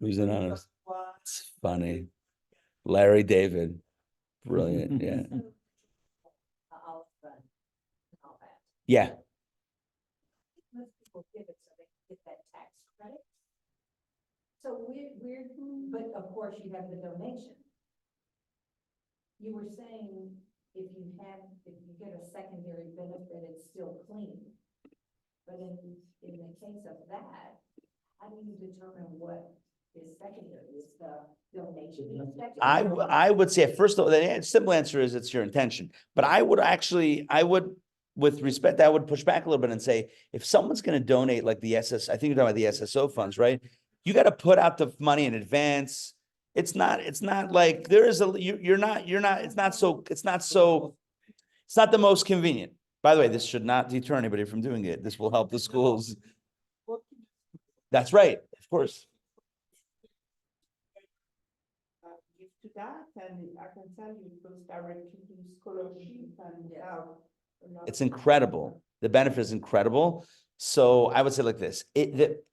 who's anonymous. It's funny. Larry David. Brilliant. Yeah. Yeah. Most people give it so they can get that tax credit. So we're, but of course you have the donation. You were saying if you get a secondary benefit, it's still clean. But in the case of that, how do you determine what is secondary? Is the donation secondary? I would say, first of all, the simple answer is it's your intention. But with respect, I would push back a little bit and say, if someone's going to donate like I think you're talking about the SSO funds, right? You got to put out the money in advance. It's not like it's not the most convenient. By the way, this should not deter anybody from doing it. This will help the schools. That's right, of course. Give to that, and I can tell you it goes directly to scholarship and It's incredible. The benefit is incredible. So I would say like this,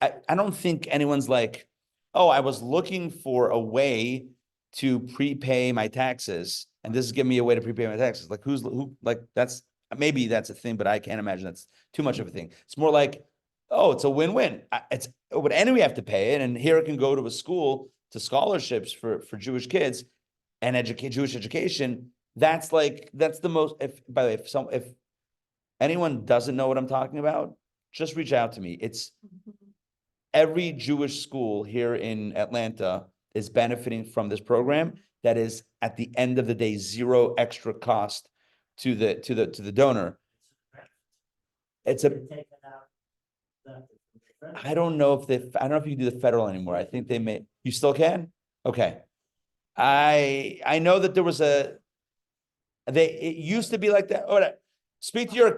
I don't think anyone's like, oh, I was looking for a way to prepay my taxes and this is giving me a way to prepay my taxes. Like maybe that's a thing, but I can't imagine that's too much of a thing. It's more like, oh, it's a win-win. But anyway, we have to pay it. And here it can go to a school to scholarships for Jewish kids and Jewish education. That's the most, by the way, if anyone doesn't know what I'm talking about, just reach out to me. It's every Jewish school here in Atlanta is benefiting from this program that is at the end of the day, zero extra cost to the donor. It's a, Taken out. left it from the federal. I don't know if you can do the federal anymore. I think they may, you still can? Okay. I know that there was it used to be like that. All right. Speak to your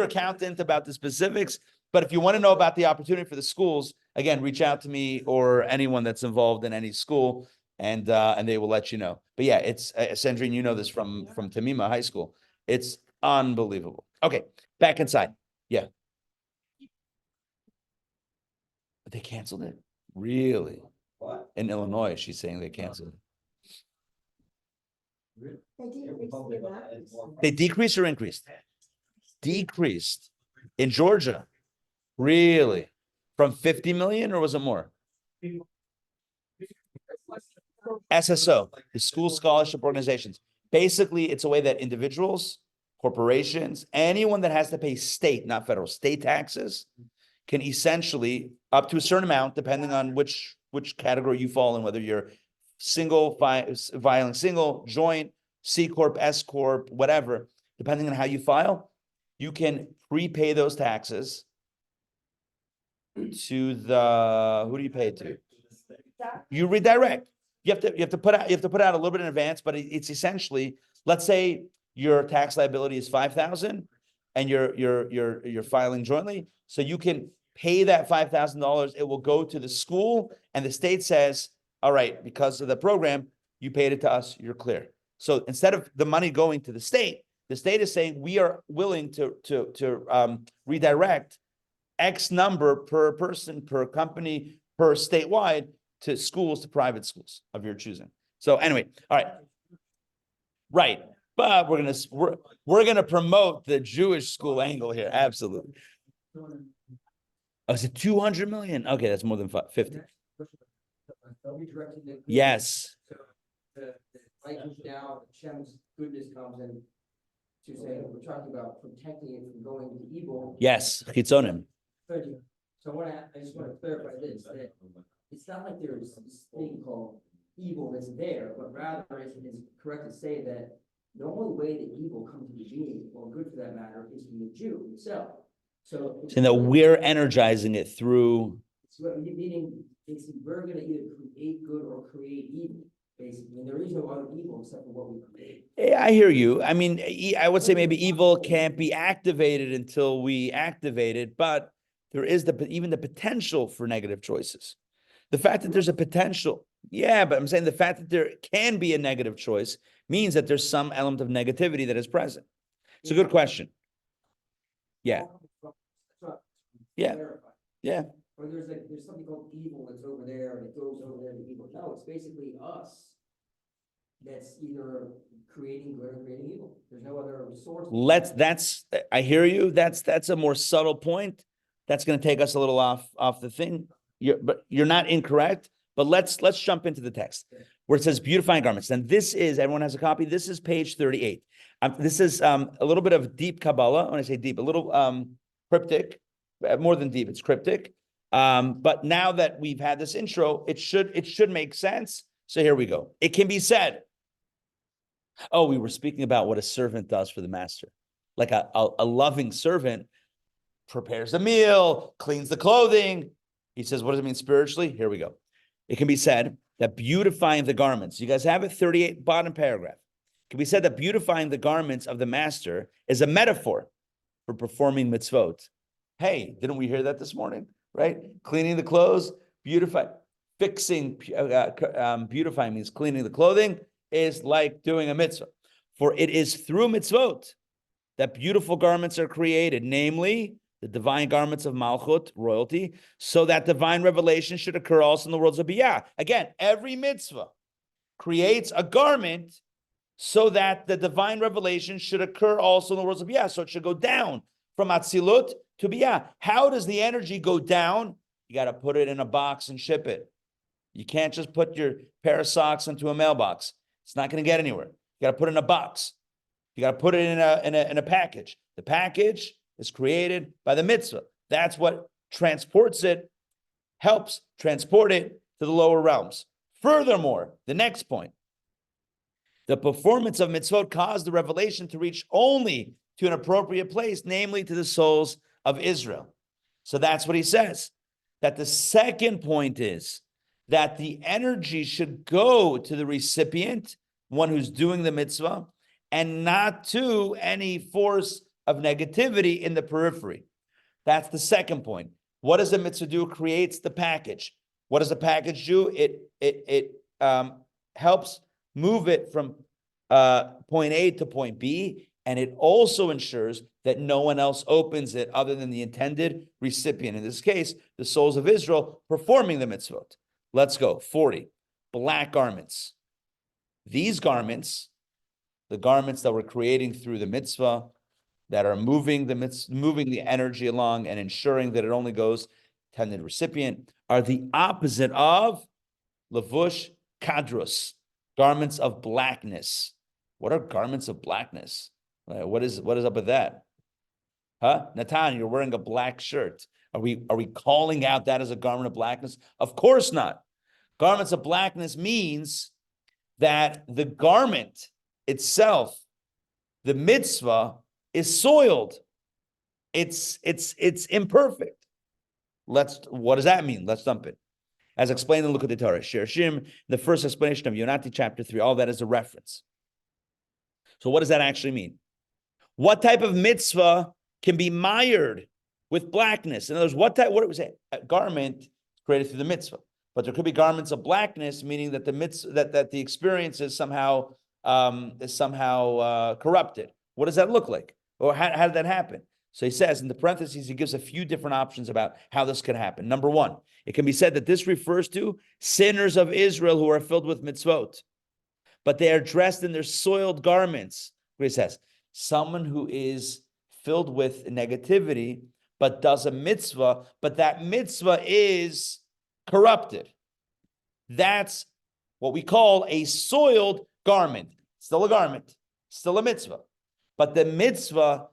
accountant about the specifics, but if you want to know about the opportunity for the schools, again, reach out to me or anyone that's involved in any school and they will let you know. But yeah, it's Sandrine, you know this from Tamima High School. It's unbelievable. Okay, back inside. Yeah. But they canceled it. Really? What? In Illinois, she's saying they canceled it. They decreased or increased? Decreased in Georgia. Really? From 50 million or was it more? SSO, the school scholarship organizations. Basically, it's a way that individuals, corporations, anyone that has to pay state, not federal, state taxes, can essentially, up to a certain amount, depending on which category you fall in, whether you're single, filing single, joint, C Corp, S Corp, whatever, depending on how you file, you can prepay those taxes to who do you pay it to? You redirect. You have to put out a little bit in advance, but it's essentially, let's say your tax liability is 5,000 and you're filing jointly, so you can pay that $5,000. It will go to the school, and the state says, all right, because of the program, you paid it to us, you're clear. So instead of the money going to the state is saying we are willing to redirect X number per person, per company, per statewide to schools, to private schools of your choosing. So anyway, all right. Right. But we're gonna promote the Jewish school angle here. Absolutely. Oh, is it 200 million? Okay, that's more than 50. Yes. The light comes down, Hashem's goodness comes in to say, we're talking about protecting it from going to evil. Yes, chitzonim. So I just want to clarify this, that it's not like there's this thing called evil that's there, but rather it's correct to say that the only way that evil comes into being, or good for that matter, is from the Jew himself. So that we're energizing it through. Meaning we're going to either create good or create evil. Basically, and there is no other evil except for what we create. I hear you. I mean, I would say maybe evil can't be activated until we activate it, but there is even the potential for negative choices. The fact that there's a potential, yeah, but I'm saying the fact that there can be a negative choice means that there's some element of negativity that is present. It's a good question. Yeah. Yeah. Yeah. Or there's something called evil that's over there and it goes over there to evil. No, it's basically us that's either creating good or creating evil. There's no other source. I hear you. That's a more subtle point. That's going to take us a little off the thing. But you're not incorrect. But let's jump into the text where it says beautifying garments. And this is, everyone has a copy. This is page 38. This is a little bit of deep Kabbalah. When I say deep, a little cryptic, more than deep, it's cryptic. But now that we've had this intro, it should make sense. So here we go. It can be said. Oh, we were speaking about what a servant does for the master. Like a loving servant prepares the meal, cleans the clothing. He says, what does it mean spiritually? Here we go. It can be said that beautifying the garments, you guys have it, 38, bottom paragraph. It can be said that beautifying the garments of the master is a metaphor for performing mitzvot. Hey, didn't we hear that this morning? Right? Cleaning the clothes, beautifying means cleaning the clothing is like doing a mitzvah. For it is through mitzvot that beautiful garments are created, namely the divine garments of Malchut, royalty, so that divine revelation should occur also in the worlds of Biyah. Again, every mitzvah creates a garment so that the divine revelation should occur also in the worlds of Biyah. So it should go down from Atzilut to Biyah. How does the energy go down? You got to put it in a box and ship it. You can't just put your pair of socks into a mailbox. It's not going to get anywhere. You got to put it in a box. You got to put it in a package. The package is created by the mitzvah. That's what transports it, helps transport it to the lower realms. Furthermore, the next point, the performance of mitzvot caused the revelation to reach only to an appropriate place, namely to the souls of Israel. So that's what he says. That the second point is that the energy should go to the recipient, one who's doing the mitzvah, and not to any force of negativity in the periphery. That's the second point. What does the mitzvah do? It creates the package. What does the package do? It helps move it from point A to point B, and it also ensures that no one else opens it other than the intended recipient. In this case, the souls of Israel performing the mitzvot. Let's go. 40. Black garments. These garments, the garments that we're creating through the mitzvah, that are moving the energy along and ensuring that it only goes to the intended recipient, are the opposite of levush kadrus, garments of blackness. What are garments of blackness? What is up with that? Huh? Natan, you're wearing a black shirt. Are we calling out that as a garment of blackness? Of course not. Garments of blackness means that the garment itself, the mitzvah, is soiled. It's imperfect. What does that mean? Let's dump it. As explained in Look at the Torah, Shirshim, the first explanation of Yonati chapter 3, all that is a reference. So what does that actually mean? What type of mitzvah can be mired with blackness? In other words, what was it? A garment created through the mitzvah. But there could be garments of blackness, meaning that the mitzvah, that the experience is somehow corrupted. What does that look like? Or how did that happen? So he says in the parentheses, he gives a few different options about how this could happen. Number one, it can be said that this refers to sinners of Israel who are filled with mitzvot, but they are dressed in their soiled garments. Where he says, someone who is filled with negativity, but does a mitzvah, but that mitzvah is corrupted. That's what we call a soiled garment. Still a garment, still a mitzvah. But the mitzvah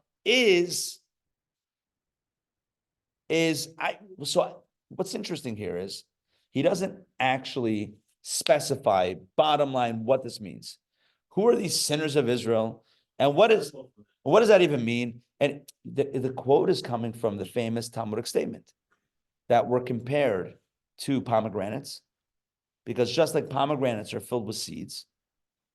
so what's interesting here is he doesn't actually specify, bottom line, what this means. Who are these sinners of Israel? And what does that even mean? And the quote is coming from the famous Talmudic statement that we're compared to pomegranates, because just like pomegranates are filled with seeds,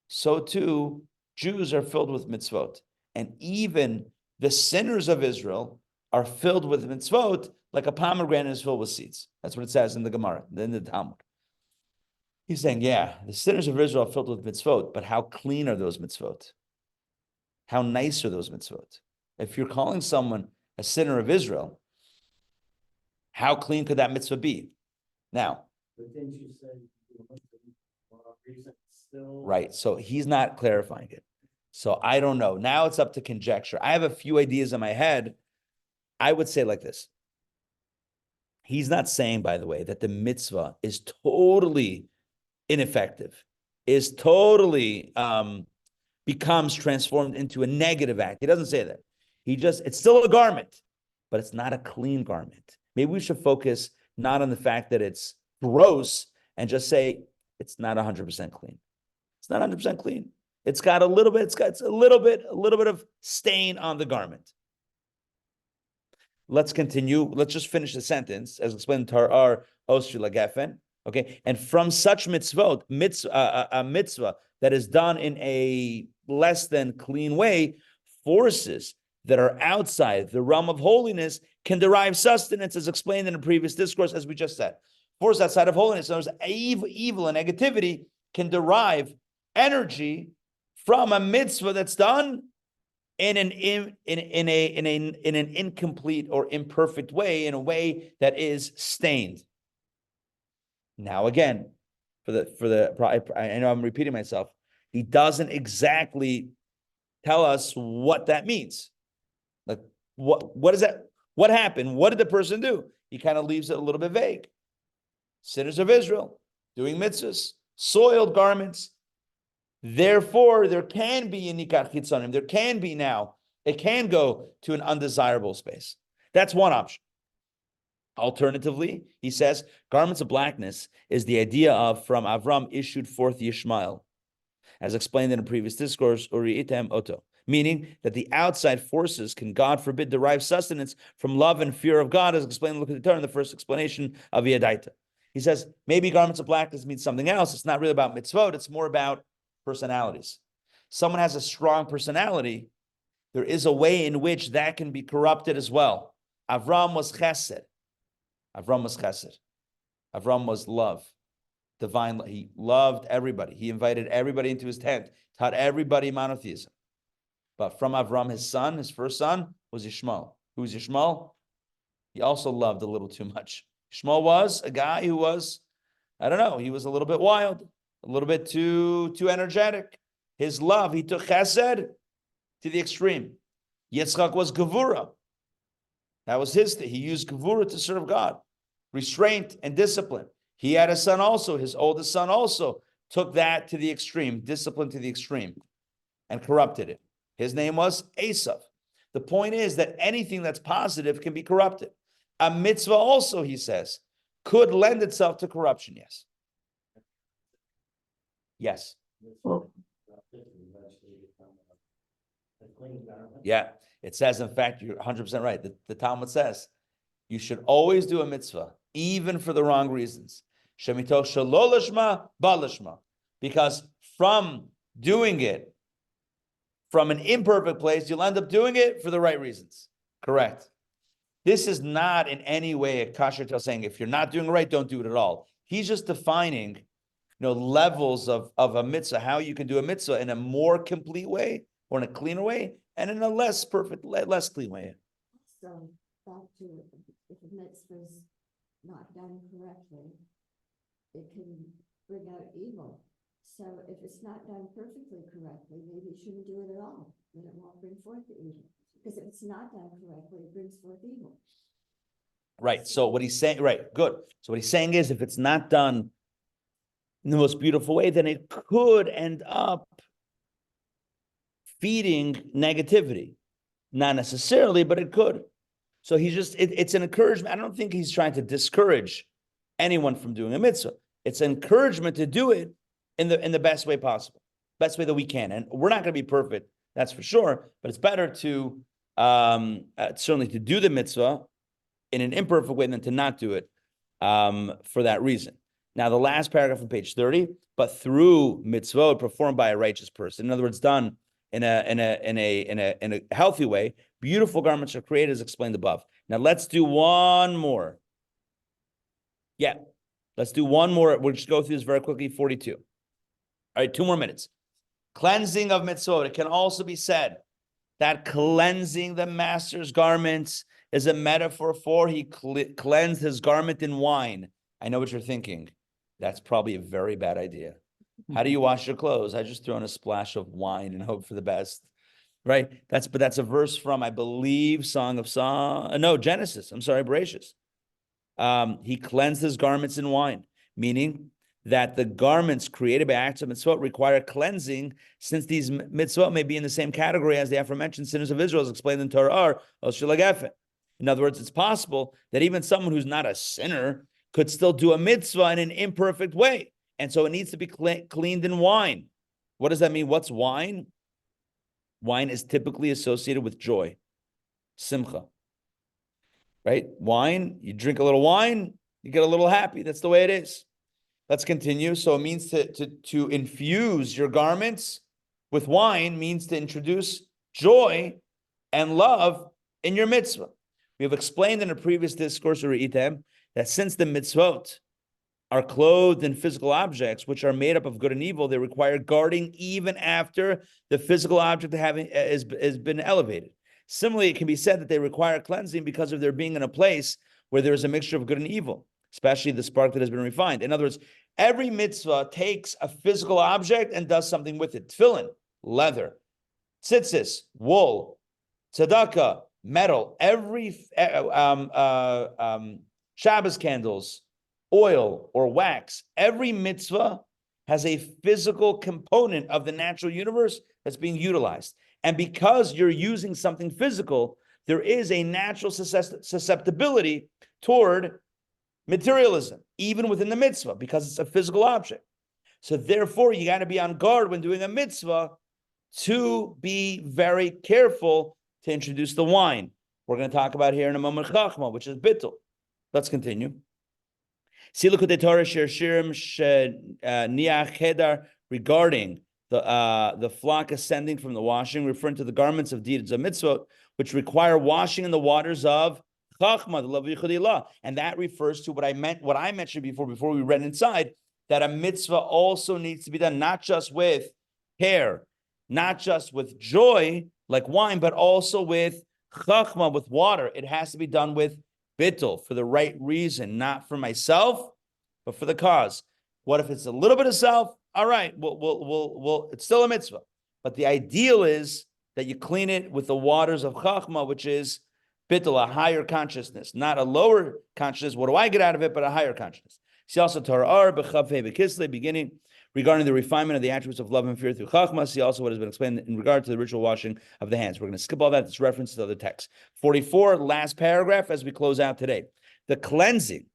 so too Jews are filled with mitzvot. And even the sinners of Israel are filled with mitzvot like a pomegranate is filled with seeds. That's what it says in the Gemara, in the Talmud. He's saying, yeah, the sinners of Israel are filled with mitzvot, but how clean are those mitzvot? How nice are those mitzvot? If you're calling someone a sinner of Israel, how clean could that mitzvah be? Now, But didn't you say reason still? right, so he's not clarifying it. So I don't know. Now it's up to conjecture. I have a few ideas in my head. I would say like this. He's not saying, by the way, that the mitzvah is totally ineffective, is totally becomes transformed into a negative act. He doesn't say that. It's still a garment, but it's not a clean garment. Maybe we should focus not on the fact that it's gross and just say it's not 100% clean. It's not 100% clean. It's got a little bit of stain on the garment. Let's continue. Let's just finish the sentence as explained in Torah Center. Okay, and from such mitzvot, a mitzvah that is done in a less than clean way, forces that are outside the realm of holiness can derive sustenance, as explained in a previous discourse, as we just said. Forces outside of holiness, so evil and negativity can derive energy from a mitzvah that's done in an incomplete or imperfect way, in a way that is stained. Now again, I know I'm repeating myself. He doesn't exactly tell us what that means. Like what is that? What happened? What did the person do? He kind of leaves it a little bit vague. Sinners of Israel doing mitzvahs, soiled garments. Therefore, there can be a nikach chitzonim. There can be now. It can go to an undesirable space. That's one option. Alternatively, he says, garments of blackness is the idea of from Avram issued forth Yishmael. As explained in a previous discourse, Uri item oto. meaning that the outside forces can, God forbid, derive sustenance from love and fear of God, as explained in Look at the Torah in the first explanation of Yadaita. He says, maybe garments of blackness means something else. It's not really about mitzvot, it's more about personalities. Someone has a strong personality, there is a way in which that can be corrupted as well. Avram was chesed. Avram was chesed. Avram was love. Divine, he loved everybody. He invited everybody into his tent, taught everybody monotheism. But from Avram, his son, his first son, was Yishmael. Who was Yishmael? He also loved a little too much. Yishmael was a guy who was, I don't know, he was a little bit wild, a little bit too energetic. His love, he took chesed to the extreme. Yitzchak was gevura. That was his thing. He used gevura to serve God. Restraint and discipline. He had a son also. His oldest son also took that to the extreme, discipline to the extreme, and corrupted it. His name was Esav. The point is that anything that's positive can be corrupted. A mitzvah also, he says, could lend itself to corruption, yes. Yes. Well, Yeah, it says, in fact, you're 100% right. The Talmud says, you should always do a mitzvah, even for the wrong reasons. Shemitoch shelo lishma, ba lishma. Because from doing it from an imperfect place, you'll end up doing it for the right reasons. Correct. This is not in any way a kasher tell saying, if you're not doing it right, don't do it at all. He's just defining, levels of a mitzvah, how you can do a mitzvah in a more complete way, or in a cleaner way, and in a less perfect, less clean way. So back to if a mitzvah is not done correctly, it can bring out evil. So if it's not done perfectly correctly, maybe you shouldn't do it at all. Then it won't bring forth the evil. Because if it's not done correctly, it brings forth evil. Right. So what he's saying, right, good. So what he's saying is, if it's not done in the most beautiful way, then it could end up feeding negativity. Not necessarily, but it could. So he's just, it's an encouragement. I don't think he's trying to discourage anyone from doing a mitzvah. It's encouragement to do it in the best way possible, best way that we can. And we're not going to be perfect, that's for sure, but it's better to certainly to do the mitzvah in an imperfect way than to not do it for that reason. Now, the last paragraph on page 30, but through mitzvot performed by a righteous person, in other words, done in a healthy way, beautiful garments are created as explained above. Now let's do one more. Yeah, let's do one more. We'll just go through this very quickly. 42. All right, 2 more minutes. Cleansing of mitzvot. It can also be said that cleansing the master's garments is a metaphor for he cleansed his garment in wine. I know what you're thinking. That's probably a very bad idea. How do you wash your clothes? I just throw in a splash of wine and hope for the best, right? But that's a verse from, I believe, Genesis. I'm sorry, Bereshis. He cleansed his garments in wine, meaning that the garments created by acts of mitzvot require cleansing, since these mitzvot may be in the same category as the aforementioned sinners of Israel, as explained in Torah or in other words, it's possible that even someone who's not a sinner could still do a mitzvah in an imperfect way. And so it needs to be cleaned in wine. What does that mean? What's wine? Wine is typically associated with joy, simcha, right? Wine, you drink a little wine, you get a little happy. That's the way it is. Let's continue. So it means to infuse your garments with wine means to introduce joy and love in your mitzvah. We have explained in a previous discourse, that since the mitzvot are clothed in physical objects, which are made up of good and evil, they require guarding even after the physical object has been elevated. Similarly, it can be said that they require cleansing because of their being in a place where there is a mixture of good and evil, especially the spark that has been refined. In other words, every mitzvah takes a physical object and does something with it. Tefillin, leather. Tzitzis, wool. Tzedakah, metal. Every Shabbos candles, oil or wax. Every mitzvah has a physical component of the natural universe that's being utilized. And because you're using something physical, there is a natural susceptibility toward materialism, even within the mitzvah, because it's a physical object. So therefore, you got to be on guard when doing a mitzvah to be very careful to introduce the wine. We're going to talk about here in a moment chachma, which is bittul. Let's continue. Regarding the flock ascending from the washing, referring to the garments of deeds of mitzvot, which require washing in the waters of chachma, the love of yichud, and that refers to what I mentioned before we read inside, that a mitzvah also needs to be done not just with care, not just with joy like wine, but also with chachma, with water. It has to be done with bittul, for the right reason, not for myself, but for the cause. What if it's a little bit of self? All right, we'll it's still a mitzvah. But the ideal is that you clean it with the waters of chachma, which is bittul, a higher consciousness, not a lower consciousness. What do I get out of it? But a higher consciousness. See also Torah Ar beginning regarding the refinement of the attributes of love and fear through chachma. See also what has been explained in regard to the ritual washing of the hands. We're going to skip all that. It's reference to other texts. 44, last paragraph as we close out today. The cleansing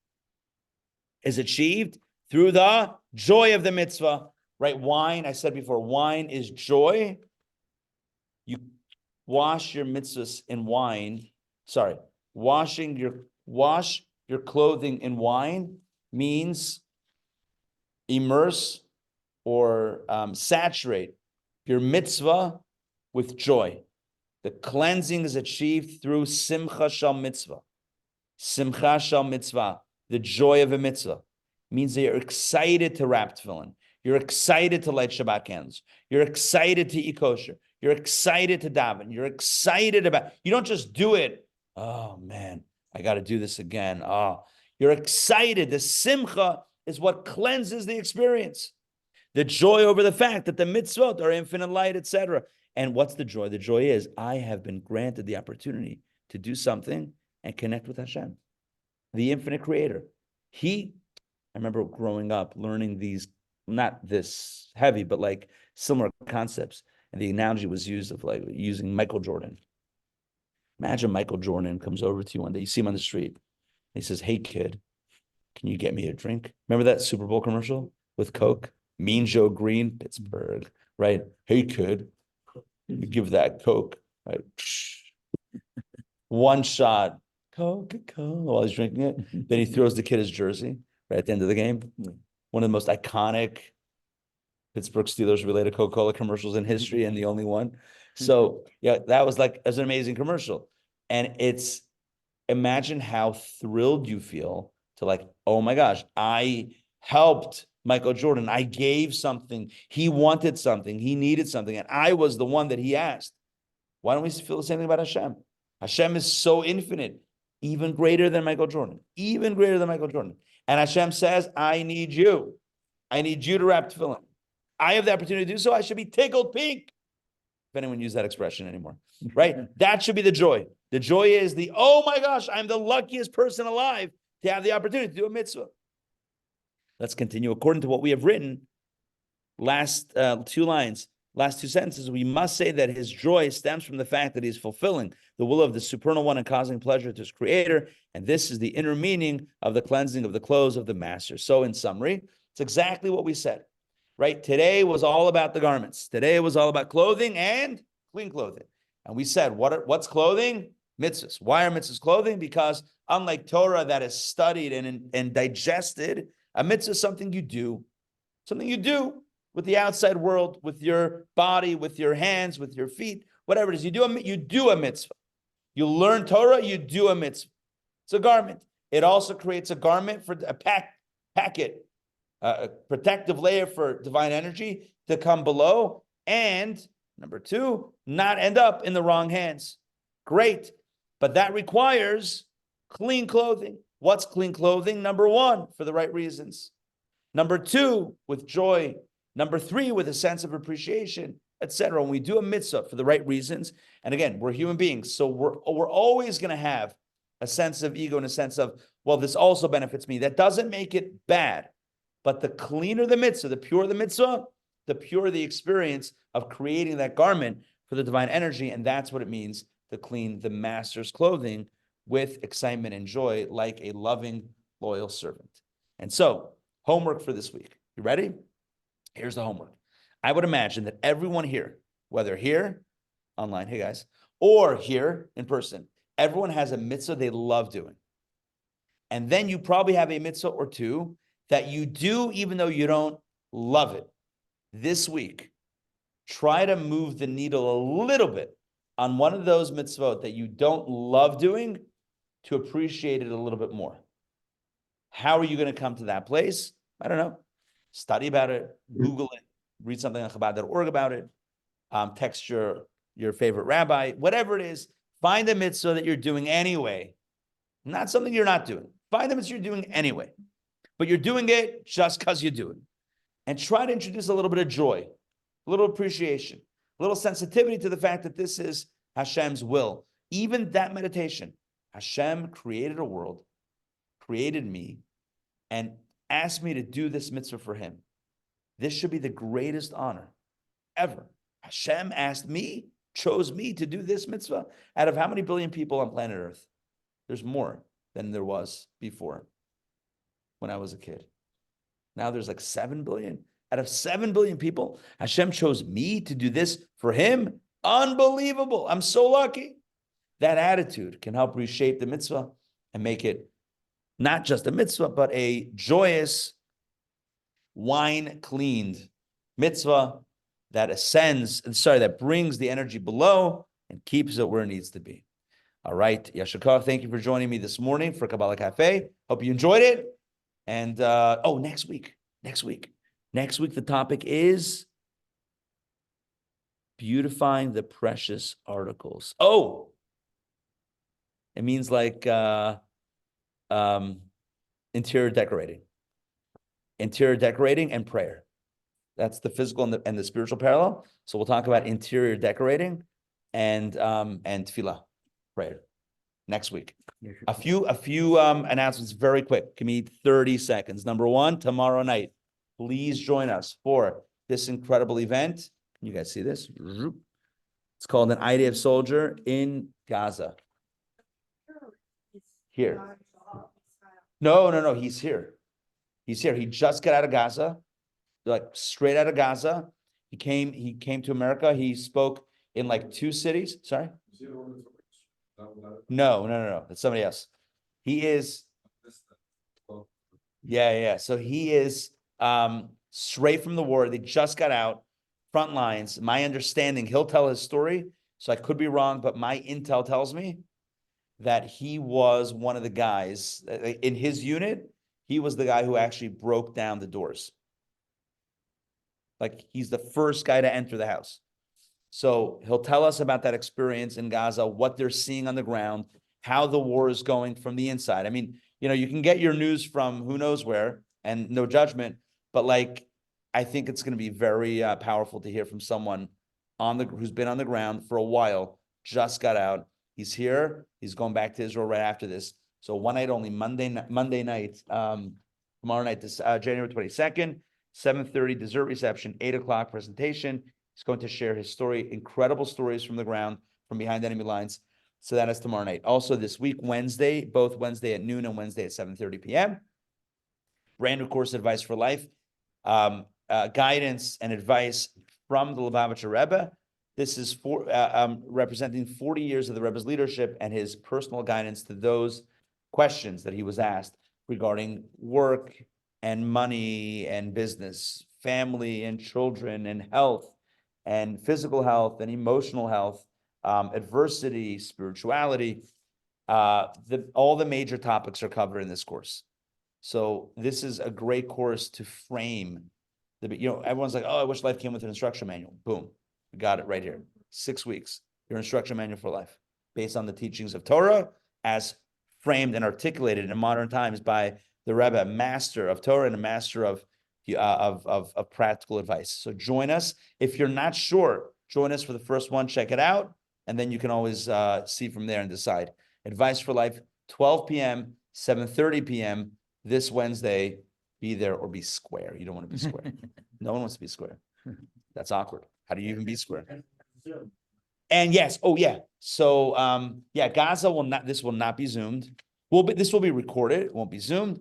is achieved through the joy of the mitzvah, right? Wine, I said before, wine is joy. You wash your mitzvahs in wine. Sorry, wash your clothing in wine means immerse or saturate your mitzvah with joy. The cleansing is achieved through simcha shal mitzvah. Simcha shal mitzvah, the joy of a mitzvah, means that you're excited to wrap tefillin. You're excited to light Shabbat candles. You're excited to eat kosher. You're excited to daven. You're excited about, you don't just do it. Oh man, I got to do this again. You're excited. The simcha is what cleanses the experience. The joy over the fact that the mitzvot are infinite light, etc. And what's the joy? The joy is I have been granted the opportunity to do something and connect with Hashem, the infinite creator. I remember growing up learning these, not this heavy, but like similar concepts. And the analogy was used of like using Michael Jordan. Imagine Michael Jordan comes over to you one day, you see him on the street. He says, "Hey kid, can you get me a drink?" Remember that Super Bowl commercial with Coke? Mean Joe Green, Pittsburgh, right? "Hey kid, you give that Coke," right? One shot, Coca-Cola, while he's drinking it. Then he throws the kid his jersey right at the end of the game. One of the most iconic Pittsburgh Steelers related Coca-Cola commercials in history, and the only one. So yeah, that was an amazing commercial. And imagine how thrilled you feel to like, oh my gosh, I helped Michael Jordan. I gave something. He wanted something. He needed something. And I was the one that he asked. Why don't we feel the same thing about Hashem? Hashem is so infinite, even greater than Michael Jordan, even greater than Michael Jordan. And Hashem says, I need you. I need you to wrap tefillin. I have the opportunity to do so. I should be tickled pink. If anyone uses that expression anymore, right? That should be the joy. The joy is oh my gosh, I'm the luckiest person alive to have the opportunity to do a mitzvah. Let's continue. According to what we have written, last two lines, last two sentences, we must say that his joy stems from the fact that he's fulfilling the will of the supernal one and causing pleasure to his creator. And this is the inner meaning of the cleansing of the clothes of the master. So in summary, it's exactly what we said, right? Today was all about the garments. Today was all about clothing and clean clothing. And we said, what's clothing? Mitzvahs. Why are mitzvahs clothing? Because unlike Torah that is studied and digested, a mitzvah is something you do with the outside world, with your body, with your hands, with your feet, whatever it is. You do a mitzvah. You learn Torah, you do a mitzvah. It's a garment. It also creates a garment for a packet, a protective layer for divine energy to come below. And number two, not end up in the wrong hands. Great. But that requires clean clothing. What's clean clothing? Number one, for the right reasons. Number two, with joy. Number three, with a sense of appreciation, etc. When we do a mitzvah for the right reasons, and again, we're human beings, so we're always going to have a sense of ego and a sense of, well, this also benefits me. That doesn't make it bad. But the cleaner the mitzvah, the purer the mitzvah, the purer the experience of creating that garment for the divine energy. And that's what it means to clean the master's clothing with excitement and joy, like a loving, loyal servant. And so, homework for this week. You ready? Here's the homework. I would imagine that everyone here, whether here, online, hey guys, or here in person. Everyone has a mitzvah they love doing. And then you probably have a mitzvah or two that you do even though you don't love it. This week, try to move the needle a little bit on one of those mitzvot that you don't love doing to appreciate it a little bit more. How are you going to come to that place? I don't know. Study about it, Google it, read something on Chabad.org about it, text your favorite rabbi, whatever it is, find the mitzvah that you're doing anyway. Not something you're not doing. Find the mitzvah you're doing anyway. But you're doing it just because you do it. And try to introduce a little bit of joy, a little appreciation, a little sensitivity to the fact that this is Hashem's will. Even that meditation, Hashem created a world, created me, and asked me to do this mitzvah for him. This should be the greatest honor ever. Hashem asked me, chose me to do this mitzvah. Out of how many billion people on planet Earth? There's more than there was before when I was a kid. Now there's like 7 billion. Out of 7 billion people, Hashem chose me to do this for him. Unbelievable. I'm so lucky. That attitude can help reshape the mitzvah and make it not just a mitzvah, but a joyous, wine-cleaned mitzvah that that brings the energy below and keeps it where it needs to be. All right, Yashikov, thank you for joining me this morning for Kabbalah Café. Hope you enjoyed it. And next week, the topic is beautifying the precious articles. Oh, it means like interior decorating and prayer. That's the physical and the spiritual parallel. So we'll talk about interior decorating and tefillah, prayer, next week. A few announcements very quick. Give me 30 seconds. Number one, tomorrow night, please join us for this incredible event. Can you guys see this? It's called an IDF soldier in Gaza. Here. No. He's here. He just got out of Gaza, like straight out of Gaza. He came to America. He spoke in like 2 cities. Sorry. No. That's somebody else. He is. Yeah. So he is straight from the war. They just got out, front lines. My understanding, he'll tell his story. So I could be wrong, but my intel tells me that he was one of the guys in his unit. He was the guy who actually broke down the doors. Like he's the first guy to enter the house. So he'll tell us about that experience in Gaza, what they're seeing on the ground, how the war is going from the inside. I mean, you can get your news from who knows where, and no judgment, but like, I think it's going to be very powerful to hear from someone who's been on the ground for a while, just got out. He's here. He's going back to Israel right after this. So one night only, Monday night, tomorrow night, this January 22nd, 7:30 dessert reception, 8 o'clock presentation. He's going to share his story, incredible stories from the ground, from behind enemy lines. So that is tomorrow night. Also this week, Wednesday, both Wednesday at noon and Wednesday at 7:30 p.m. Brand new course, Advice for Life, guidance and advice from the Lubavitcher Rebbe. This is representing 40 years of the Rebbe's leadership and his personal guidance to those questions that he was asked regarding work and money and business, family and children and health and physical health and emotional health, adversity, spirituality. All the major topics are covered in this course. So this is a great course to frame everyone's like, oh, I wish life came with an instruction manual. Boom. We got it right here. 6 weeks, your instruction manual for life, based on the teachings of Torah as framed and articulated in modern times by the Rebbe, a master of Torah and a master of practical advice. So join us. If you're not sure, join us for the first one, check it out, and then you can always see from there and decide. Advice for Life, 12 p.m., 7:30 p.m. this Wednesday. Be there or be square. You don't want to be square. No one wants to be square. That's awkward. How do you even be square? And yes, so Gaza this will not be Zoomed. This will be recorded. It won't be Zoomed.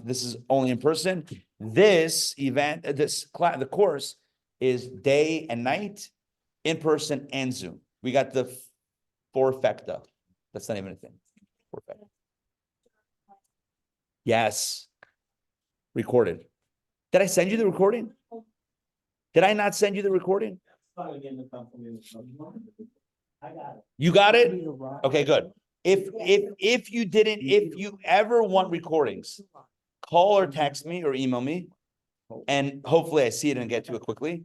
This is only in person. This event, the course is day and night. in person and Zoom. We got the fourfecta. That's not even a thing. Fourfecta. Yes. Recorded. Did I send you the recording? Did I not send you the recording? I got it. You got it? Okay, good. If you didn't, if you ever want recordings, call or text me or email me. And hopefully I see it and get to it quickly.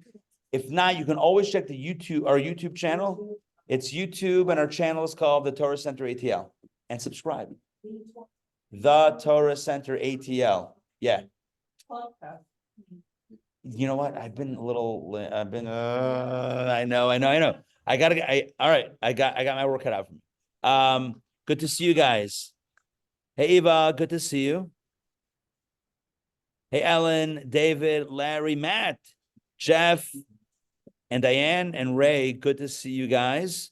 If not, you can always check our YouTube channel. It's YouTube and our channel is called the Torah Center ATL. And subscribe. The Torah Center ATL. Yeah. You know what? I've been, I know. All right. I got my work cut out for me. Good to see you guys. Hey, Eva, good to see you. Hey, Ellen, David, Larry, Matt, Jeff, and Diane and Ray. Good to see you guys.